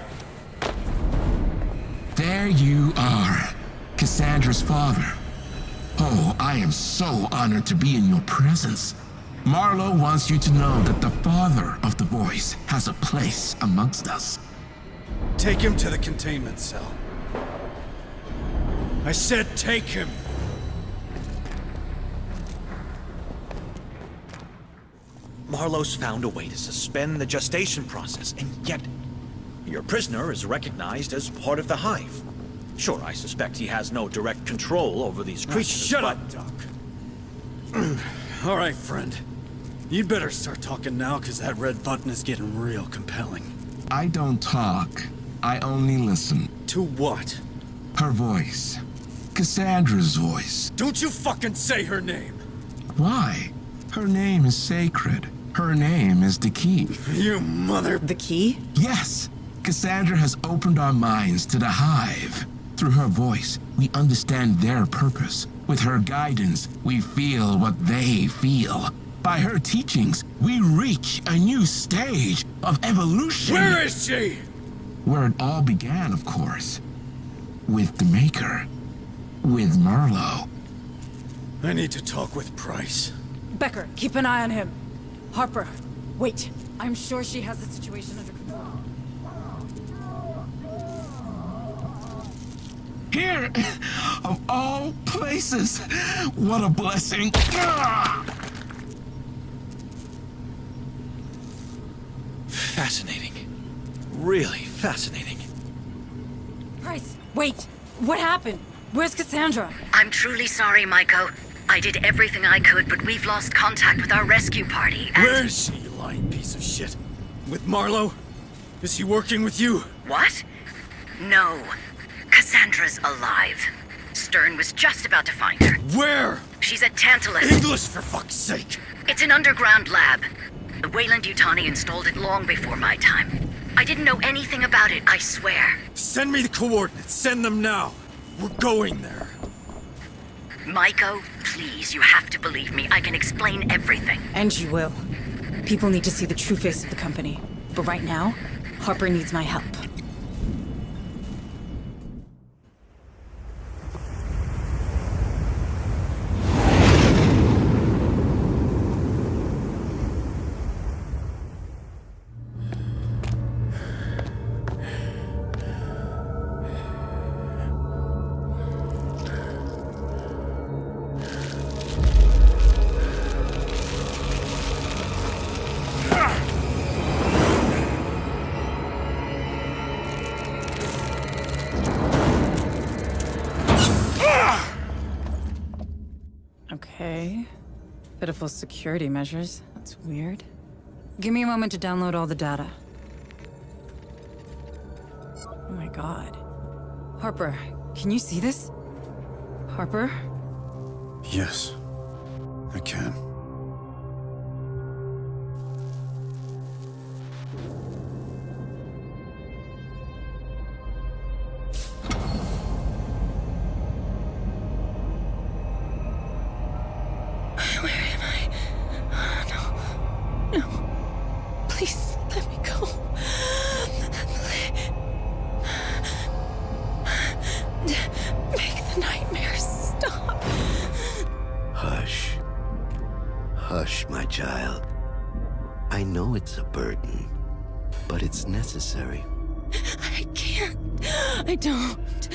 There you are, Cassandra's father. Oh, I am so honored to be in your presence. Marlowe wants you to know that the father of the voice has a place amongst us. Take him to the containment cell. I said take him! Marlowe's found a way to suspend the gestation process, and yet your prisoner is recognized as part of the Hive. Sure, I suspect he has no direct control over these creatures, Shut up, Doc. All right, friend. You'd better start talking now, because that red button is getting real compelling. I don't talk. I only listen. To what? Her voice. Cassandra's voice. Don't you fucking say her name! Why? Her name is sacred. Her name is the key. You mother... The key? Yes. Cassandra has opened our minds to the Hive. Through her voice, we understand their purpose. With her guidance, we feel what they feel. By her teachings, we reach a new stage of evolution. Where is she? Where it all began, of course. With the Maker. With Marlowe. I need to talk with Price. Becker, keep an eye on him. Harper, wait. I'm sure she has the situation under control. Here, of all places, what a blessing. Fascinating. Really fascinating. Price, wait. What happened? Where's Cassandra? I'm truly sorry, Maiko. I did everything I could, but we've lost contact with our rescue party, and... Where is she, you lying piece of shit? With Marlowe? Is he working with you? What? No. Cassandra's alive. Stern was just about to find her. Where? She's at Tantalus. English, for fuck's sake! It's an underground lab. The Weyland-Yutani installed it long before my time. I didn't know anything about it, I swear. Send me the coordinates. Send them now. We're going there. Maiko, please, you have to believe me. I can explain everything. And you will. People need to see the true face of the company. But right now, Harper needs my help. Okay. Pitiful security measures. That's weird. Give me a moment to download all the data. Oh my god. Harper, can you see this? Harper? Yes, I can. Hush, my child. I know it's a burden, but it's necessary. I can't. I don't.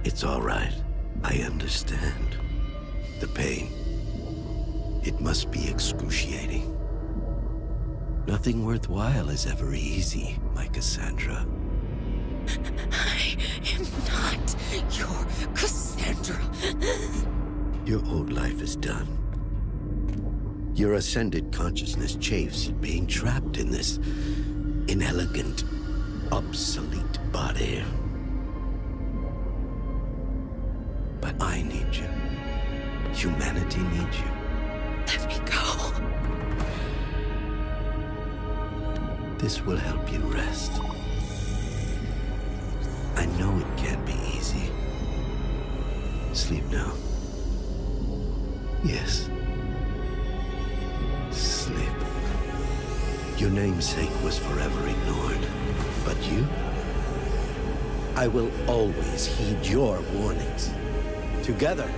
It's all right. I understand. The pain. It must be excruciating. Nothing worthwhile is ever easy, my Cassandra. I am not your Cassandra. Your old life is done. Your ascended consciousness chafes at being trapped in this inelegant, obsolete body. But I need you. Humanity needs you. Let me go. This will help you rest. I know it can't be easy. Sleep now. Yes. Your namesake was forever ignored. But you? I will always heed your warnings. Together,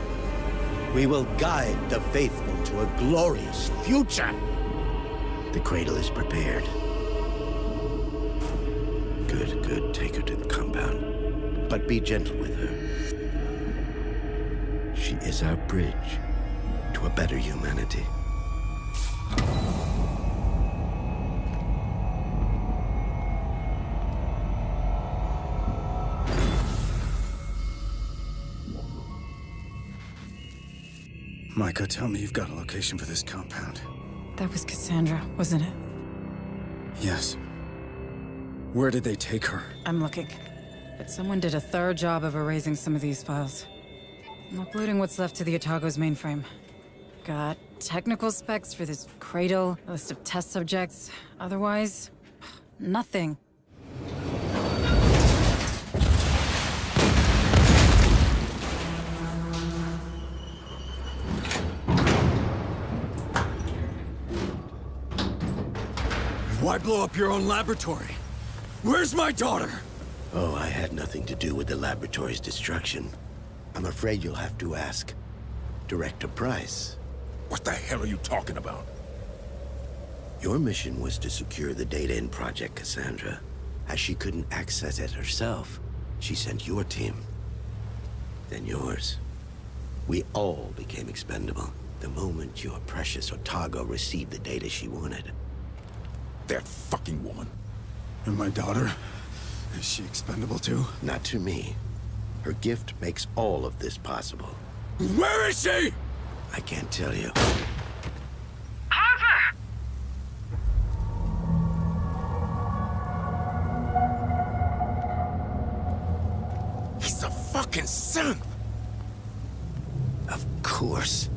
we will guide the faithful to a glorious future. The cradle is prepared. Good, good. Take her to the compound. But be gentle with her. She is our bridge to a better humanity. Micah, tell me you've got a location for this compound. That was Cassandra, wasn't it? Yes. Where did they take her? I'm looking. But someone did a thorough job of erasing some of these files. I'm uploading what's left to the Otago's mainframe. Got technical specs for this cradle, a list of test subjects. Otherwise, nothing. Why blow up your own laboratory? Where's my daughter? Oh, I had nothing to do with the laboratory's destruction. I'm afraid you'll have to ask Director Price. What the hell are you talking about? Your mission was to secure the data in Project Cassandra. As she couldn't access it herself, she sent your team. Then yours. We all became expendable the moment your precious Otago received the data she wanted. That fucking woman. And my daughter? Is she expendable too? Not to me. Her gift makes all of this possible. Where is she? I can't tell you. Harper! He's a fucking simp! Of course.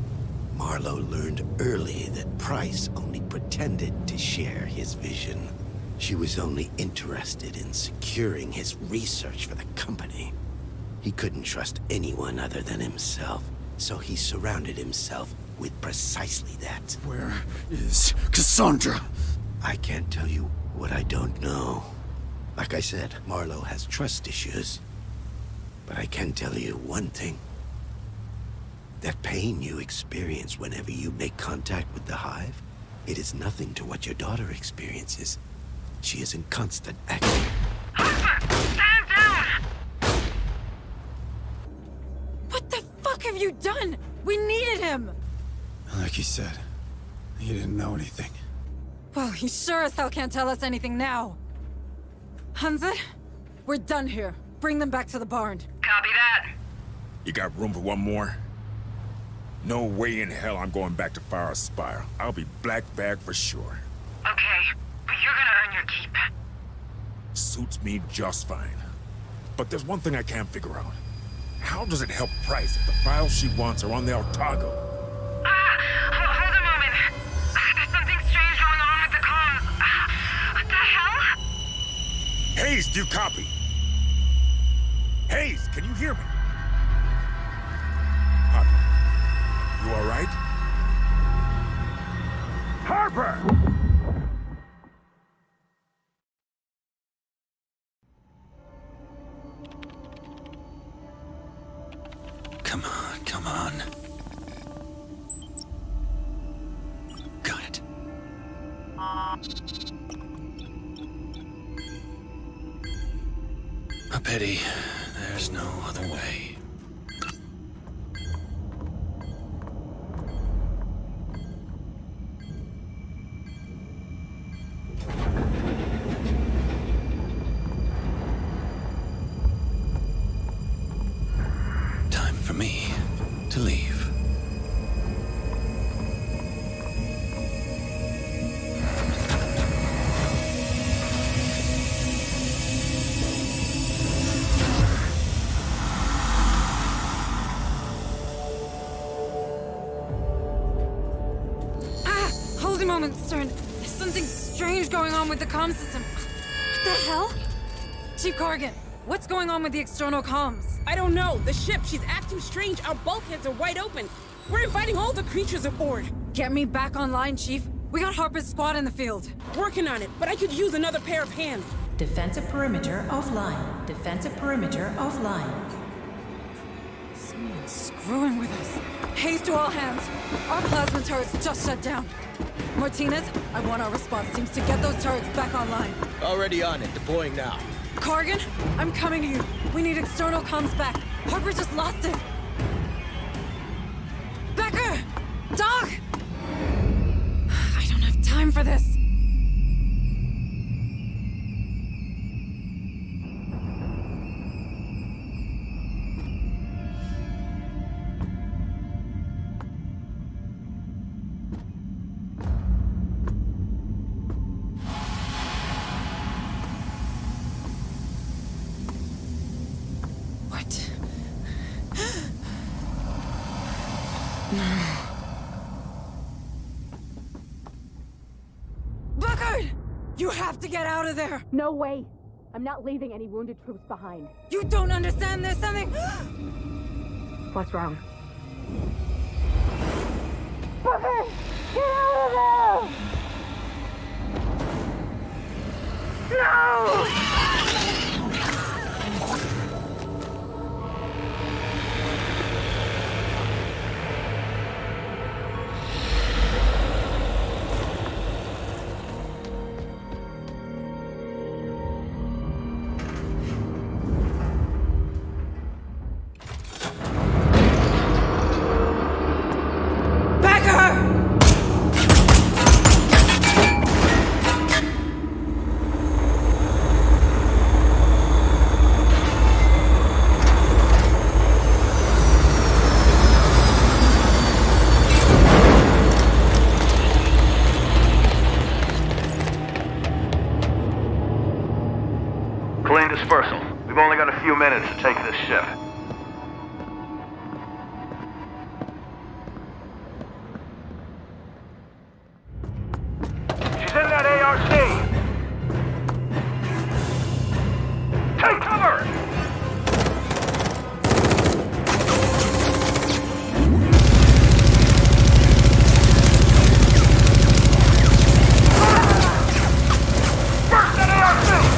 Marlowe learned early that Price only pretended to share his vision. She was only interested in securing his research for the company. He couldn't trust anyone other than himself, so he surrounded himself with precisely that. Where is Cassandra? I can't tell you what I don't know. Like I said, Marlowe has trust issues. But I can tell you one thing. That pain you experience whenever you make contact with the Hive, it is nothing to what your daughter experiences. She is in constant action. Harper! Stand down! What the fuck have you done? We needed him! Like he said, he didn't know anything. Well, he sure as hell can't tell us anything now. Hansa, we're done here. Bring them back to the barn. Copy that. You got room for one more? No way in hell I'm going back to Fire Spire. I'll be black bag for sure. Okay, but you're gonna earn your keep. Suits me just fine. But there's one thing I can't figure out. How does it help Price if the files she wants are on the Otago? Hold a moment. There's something strange going on with the comms. What the hell? Hayes, do you copy? Hayes, can you hear me? Harper, you all right? Harper! Come on, come on. Got it. A pity. There's no other way. Time for me to leave. Hold a moment, Stern. There's something strange going on with the comm system. What the hell? Chief Corrigan, what's going on with the external comms? I don't know. The ship, she's acting strange. Our bulkheads are wide open. We're inviting all the creatures aboard. Get me back online, Chief. We got Harper's squad in the field. Working on it, but I could use another pair of hands. Defensive perimeter offline. Defensive perimeter offline. Someone's screwing with us. Haze to all hands. Our plasma turrets just shut down. Martinez, I want our response teams to get those turrets back online. Already on it. Deploying now. Corrigan, I'm coming to you. We need external comms back. Harper just lost it. Becker! Doc! I don't have time for this. Buckard! You have to get out of there! No way! I'm not leaving any wounded troops behind. You don't understand, there's something... What's wrong? Buckard! Get out of there! No! Clean dispersal. We've only got a few minutes to take this ship. She's in that ARC! Take cover! Burst that ARC!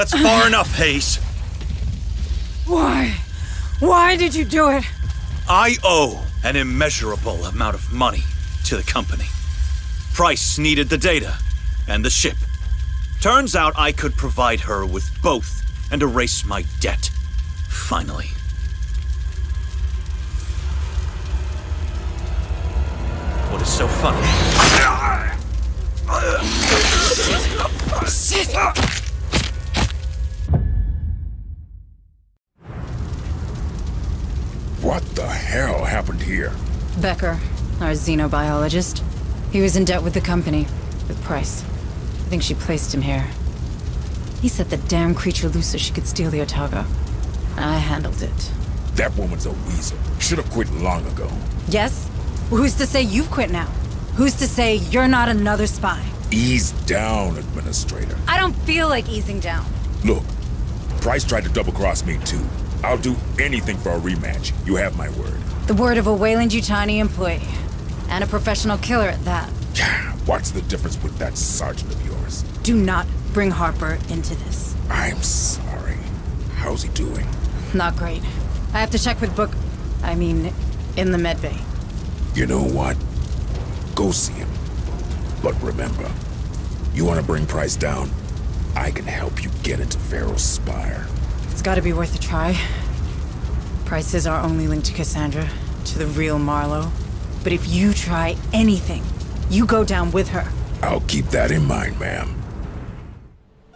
That's far enough, Hayes. Why? Why did you do it? I owe an immeasurable amount of money to the company. Price needed the data and the ship. Turns out I could provide her with both and erase my debt. Finally. What is so funny? Shit! What the hell happened here? Becker, our xenobiologist. He was in debt with the company, with Price. I think she placed him here. He set the damn creature loose so she could steal the Otago. I handled it. That woman's a weasel. Should have quit long ago. Yes? Who's to say you've quit now? Who's to say you're not another spy? Ease down, Administrator. I don't feel like easing down. Look, Price tried to double-cross me too. I'll do anything for a rematch. You have my word. The word of a Weyland-Yutani employee. And a professional killer at that. What's the difference with that sergeant of yours? Do not bring Harper into this. I'm sorry. How's he doing? Not great. I have to check with Book... in the medbay. You know what? Go see him. But remember, you want to bring Price down? I can help you get into Pharaoh's Spire. It's gotta be worth a try. Price is our only link to Cassandra, to the real Marlowe. But if you try anything, you go down with her. I'll keep that in mind, ma'am.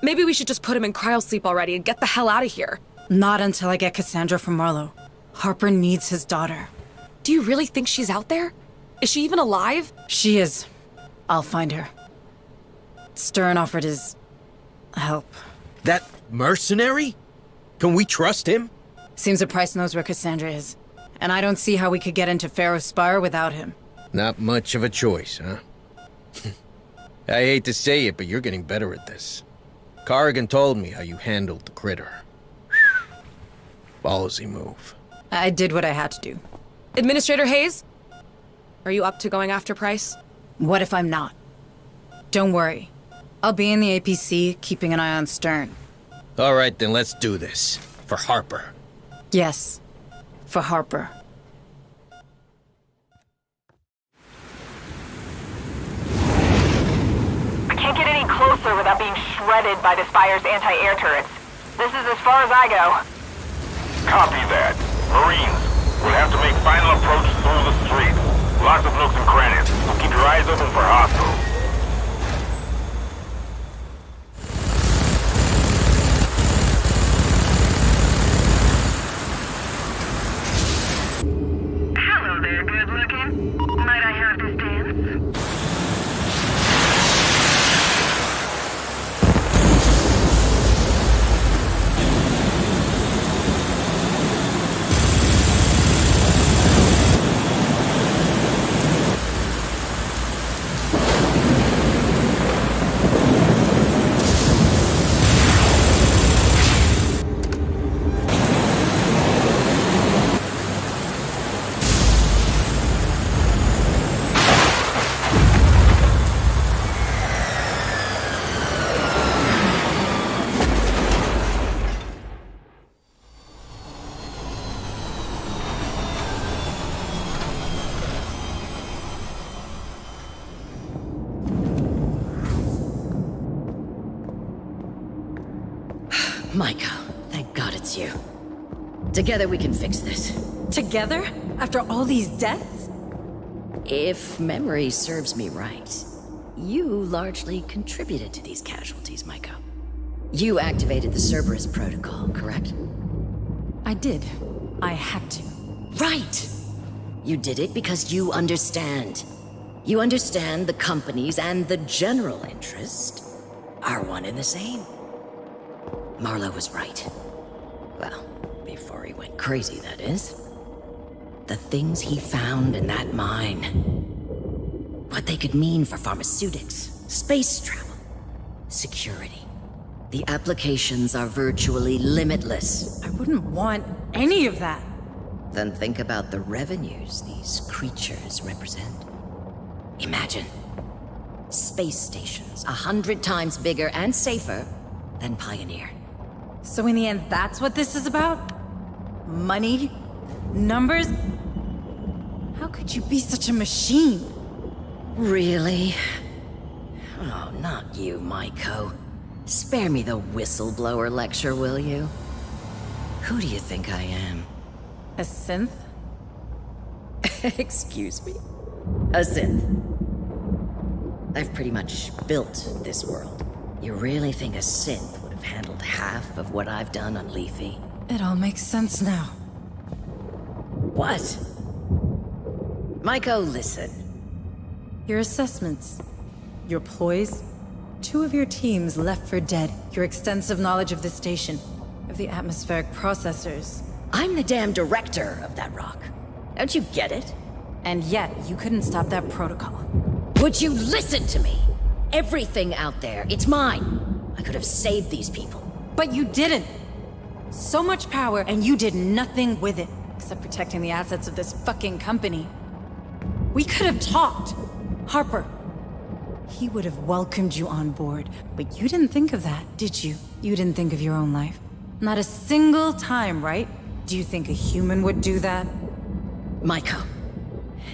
Maybe we should just put him in cryosleep already and get the hell out of here. Not until I get Cassandra from Marlowe. Harper needs his daughter. Do you really think she's out there? Is she even alive? She is. I'll find her. Stern offered his help. That mercenary? Can we trust him? Seems that Price knows where Cassandra is. And I don't see how we could get into Pharaoh's Spire without him. Not much of a choice, huh? I hate to say it, but you're getting better at this. Corrigan told me how you handled the critter. Ballsy move. I did what I had to do. Administrator Hayes? Are you up to going after Price? What if I'm not? Don't worry. I'll be in the APC, keeping an eye on Stern. All right, then let's do this. For Harper. Yes. For Harper. I can't get any closer without being shredded by the Spire's anti-air turrets. This is as far as I go. Copy that. Marines, we'll have to make final approach through the street. Lots of nooks and crannies, so keep your eyes open for hostiles. Hello there, good looking. Might I have this dance? Micah, thank God it's you. Together we can fix this. Together? After all these deaths? If memory serves me right, you largely contributed to these casualties, Micah. You activated the Cerberus protocol, correct? I did. I had to. Right! You did it because you understand. You understand the companies and the general interest are one and the same. Marlowe was right. Well, before he went crazy, that is. The things he found in that mine. What they could mean for pharmaceutics, space travel, security. The applications are virtually limitless. I wouldn't want any of that. Then think about the revenues these creatures represent. Imagine. Space stations 100 times bigger and safer than Pioneer. So in the end, that's what this is about? Money? Numbers? How could you be such a machine? Really? Oh, not you, Maiko. Spare me the whistleblower lecture, will you? Who do you think I am? A synth? Excuse me? A synth. I've pretty much built this world. You really think a synth would have handled half of what I've done on Lethe? It all makes sense now. What? Maiko, listen. Your assessments, your ploys, 2 of your teams left for dead, your extensive knowledge of the station, of the atmospheric processors. I'm the damn director of that rock. Don't you get it? And yet, you couldn't stop that protocol. Would you listen to me? Everything out there, it's mine. I could have saved these people. But you didn't! So much power, and you did nothing with it, except protecting the assets of this fucking company. We could have talked. Harper. He would have welcomed you on board, but you didn't think of that, did you? You didn't think of your own life. Not a single time, right? Do you think a human would do that? Maiko,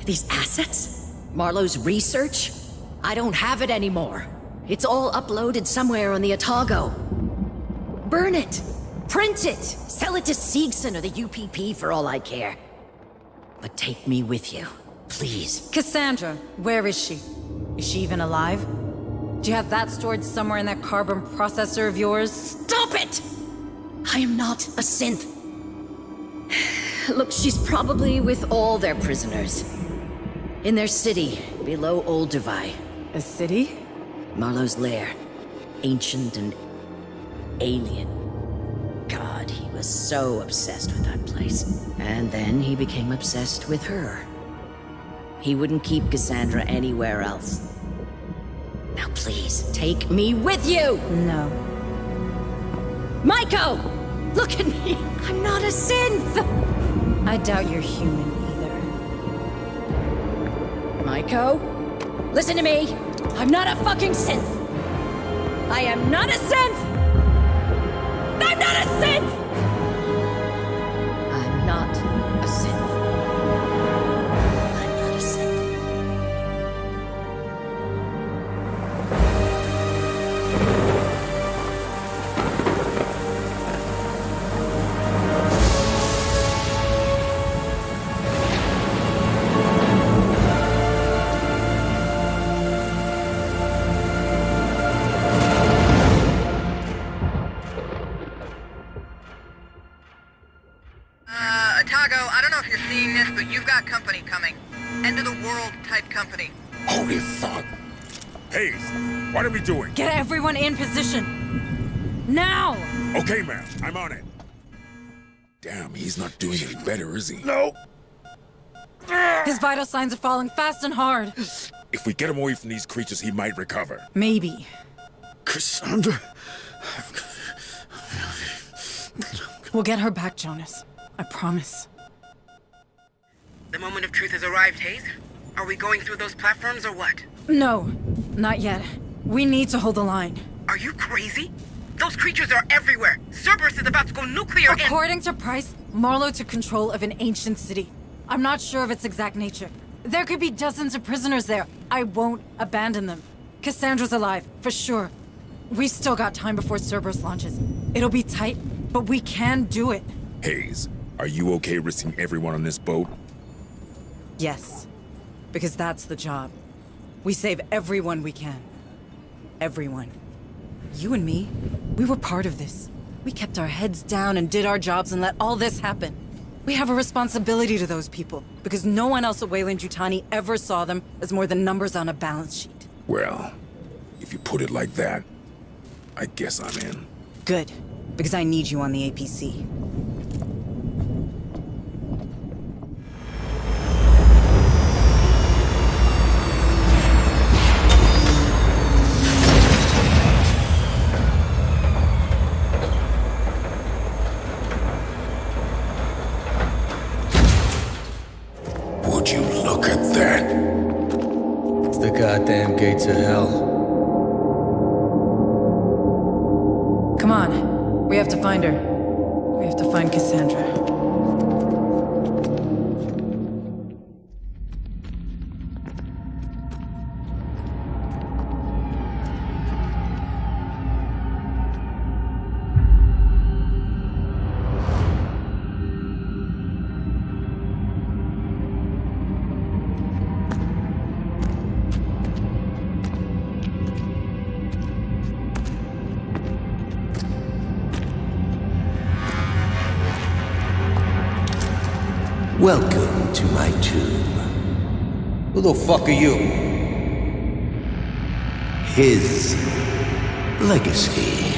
these assets? Marlowe's research? I don't have it anymore. It's all uploaded somewhere on the Otago. Burn it! Print it! Sell it to Seegson or the UPP for all I care. But take me with you, please. Cassandra, where is she? Is she even alive? Do you have that stored somewhere in that carbon processor of yours? Stop it! I am not a synth. Look, she's probably with all their prisoners. In their city, below Olduvai. A city? Marlowe's lair. Ancient and alien. God, he was so obsessed with that place. And then he became obsessed with her. He wouldn't keep Cassandra anywhere else. Now please, take me with you! No. Maiko! Look at me! I'm not a synth! I doubt you're human either. Maiko? Listen to me! I'm not a fucking synth! I am not a synth! I'm not a synth! I'm not a synth. I'm not a synth. Otago, I don't know if you're seeing this, but you've got company coming. End of the world type company. Holy fuck! Hayes, what are we doing? Get everyone in position! Now! Okay, ma'am, I'm on it. Damn, he's not doing any better, is he? No! His vital signs are falling fast and hard. If we get him away from these creatures, he might recover. Maybe. Cassandra? We'll get her back, Jonas. I promise. The moment of truth has arrived, Hayes. Are we going through those platforms or what? No, not yet. We need to hold the line. Are you crazy? Those creatures are everywhere. Cerberus is about to go nuclear. According to Price, Marlowe took control of an ancient city. I'm not sure of its exact nature. There could be dozens of prisoners there. I won't abandon them. Cassandra's alive, for sure. We've still got time before Cerberus launches. It'll be tight, but we can do it. Hayes, are you okay risking everyone on this boat? Yes, because that's the job. We save everyone we can. Everyone. You and me, we were part of this. We kept our heads down and did our jobs and let all this happen. We have a responsibility to those people, because no one else at Weyland-Yutani ever saw them as more than numbers on a balance sheet. Well, if you put it like that, I guess I'm in. Good, because I need you on the APC. Would you look at that? It's the goddamn gates of hell. Come on. We have to find her. We have to find Cassandra. Welcome to my tomb. Who the fuck are you? His legacy.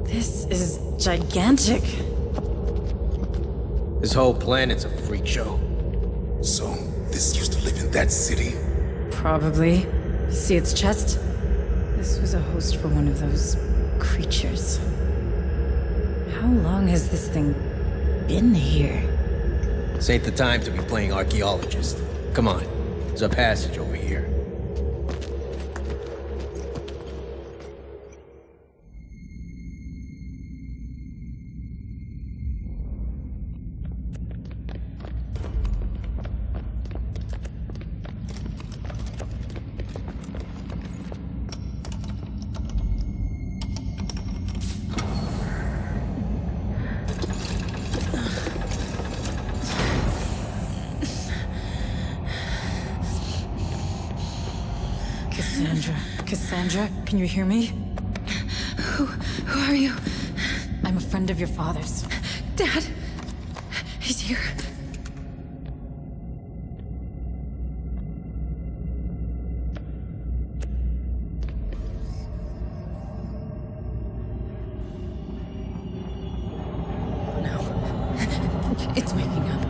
This is gigantic. This whole planet's a freak show. So, this used to live in that city? Probably. See its chest? This was a host for one of those creatures. How long has this thing been here? This ain't the time to be playing archaeologist. Come on, there's a passage over here. Cassandra. Cassandra, can you hear me? Who are you? I'm a friend of your father's. Dad. He's here. It's waking up.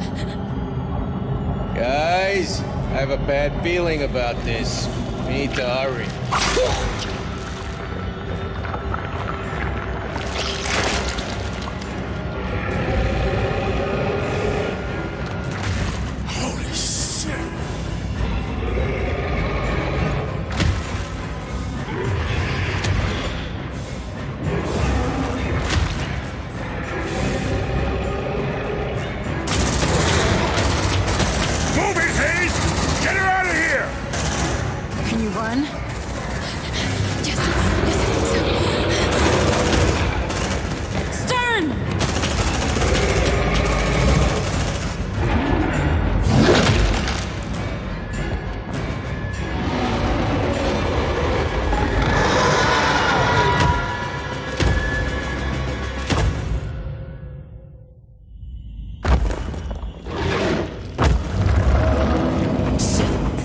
Guys, I have a bad feeling about this. We need to hurry. Holy shit! Move it, Hayes! Get her out of here! Can you run? Yes, I think so. Stern!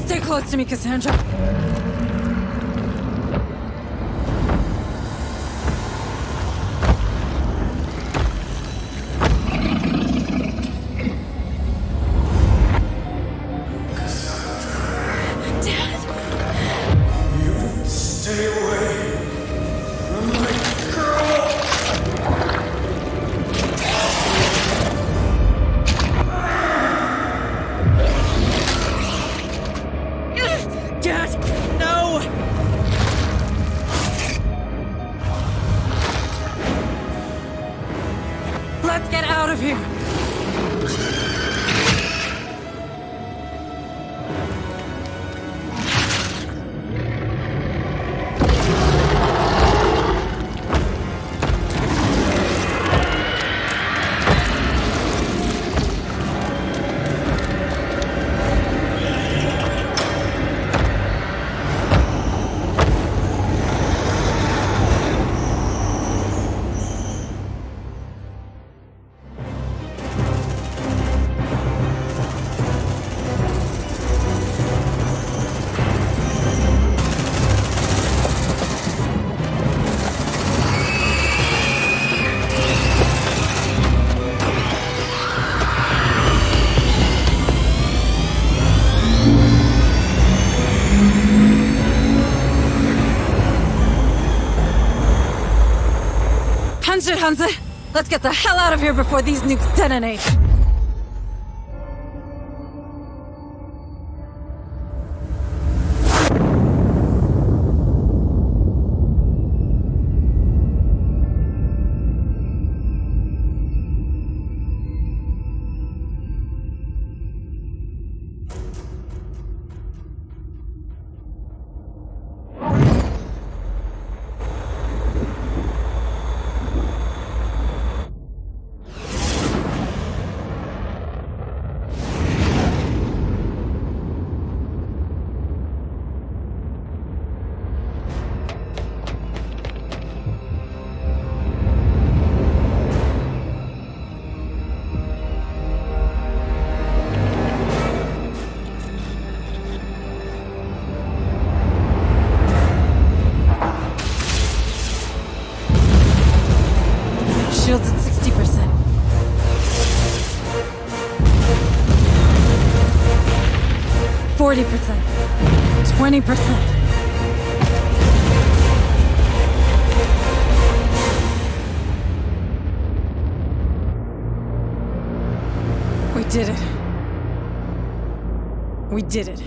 Stay close to me, Cassandra. Stay away from my girl! Dad, no! Let's get out of here! Punch it, Hansa! Let's get the hell out of here before these nukes detonate! Shields at 60%. %40. 20%. We did it. We did it.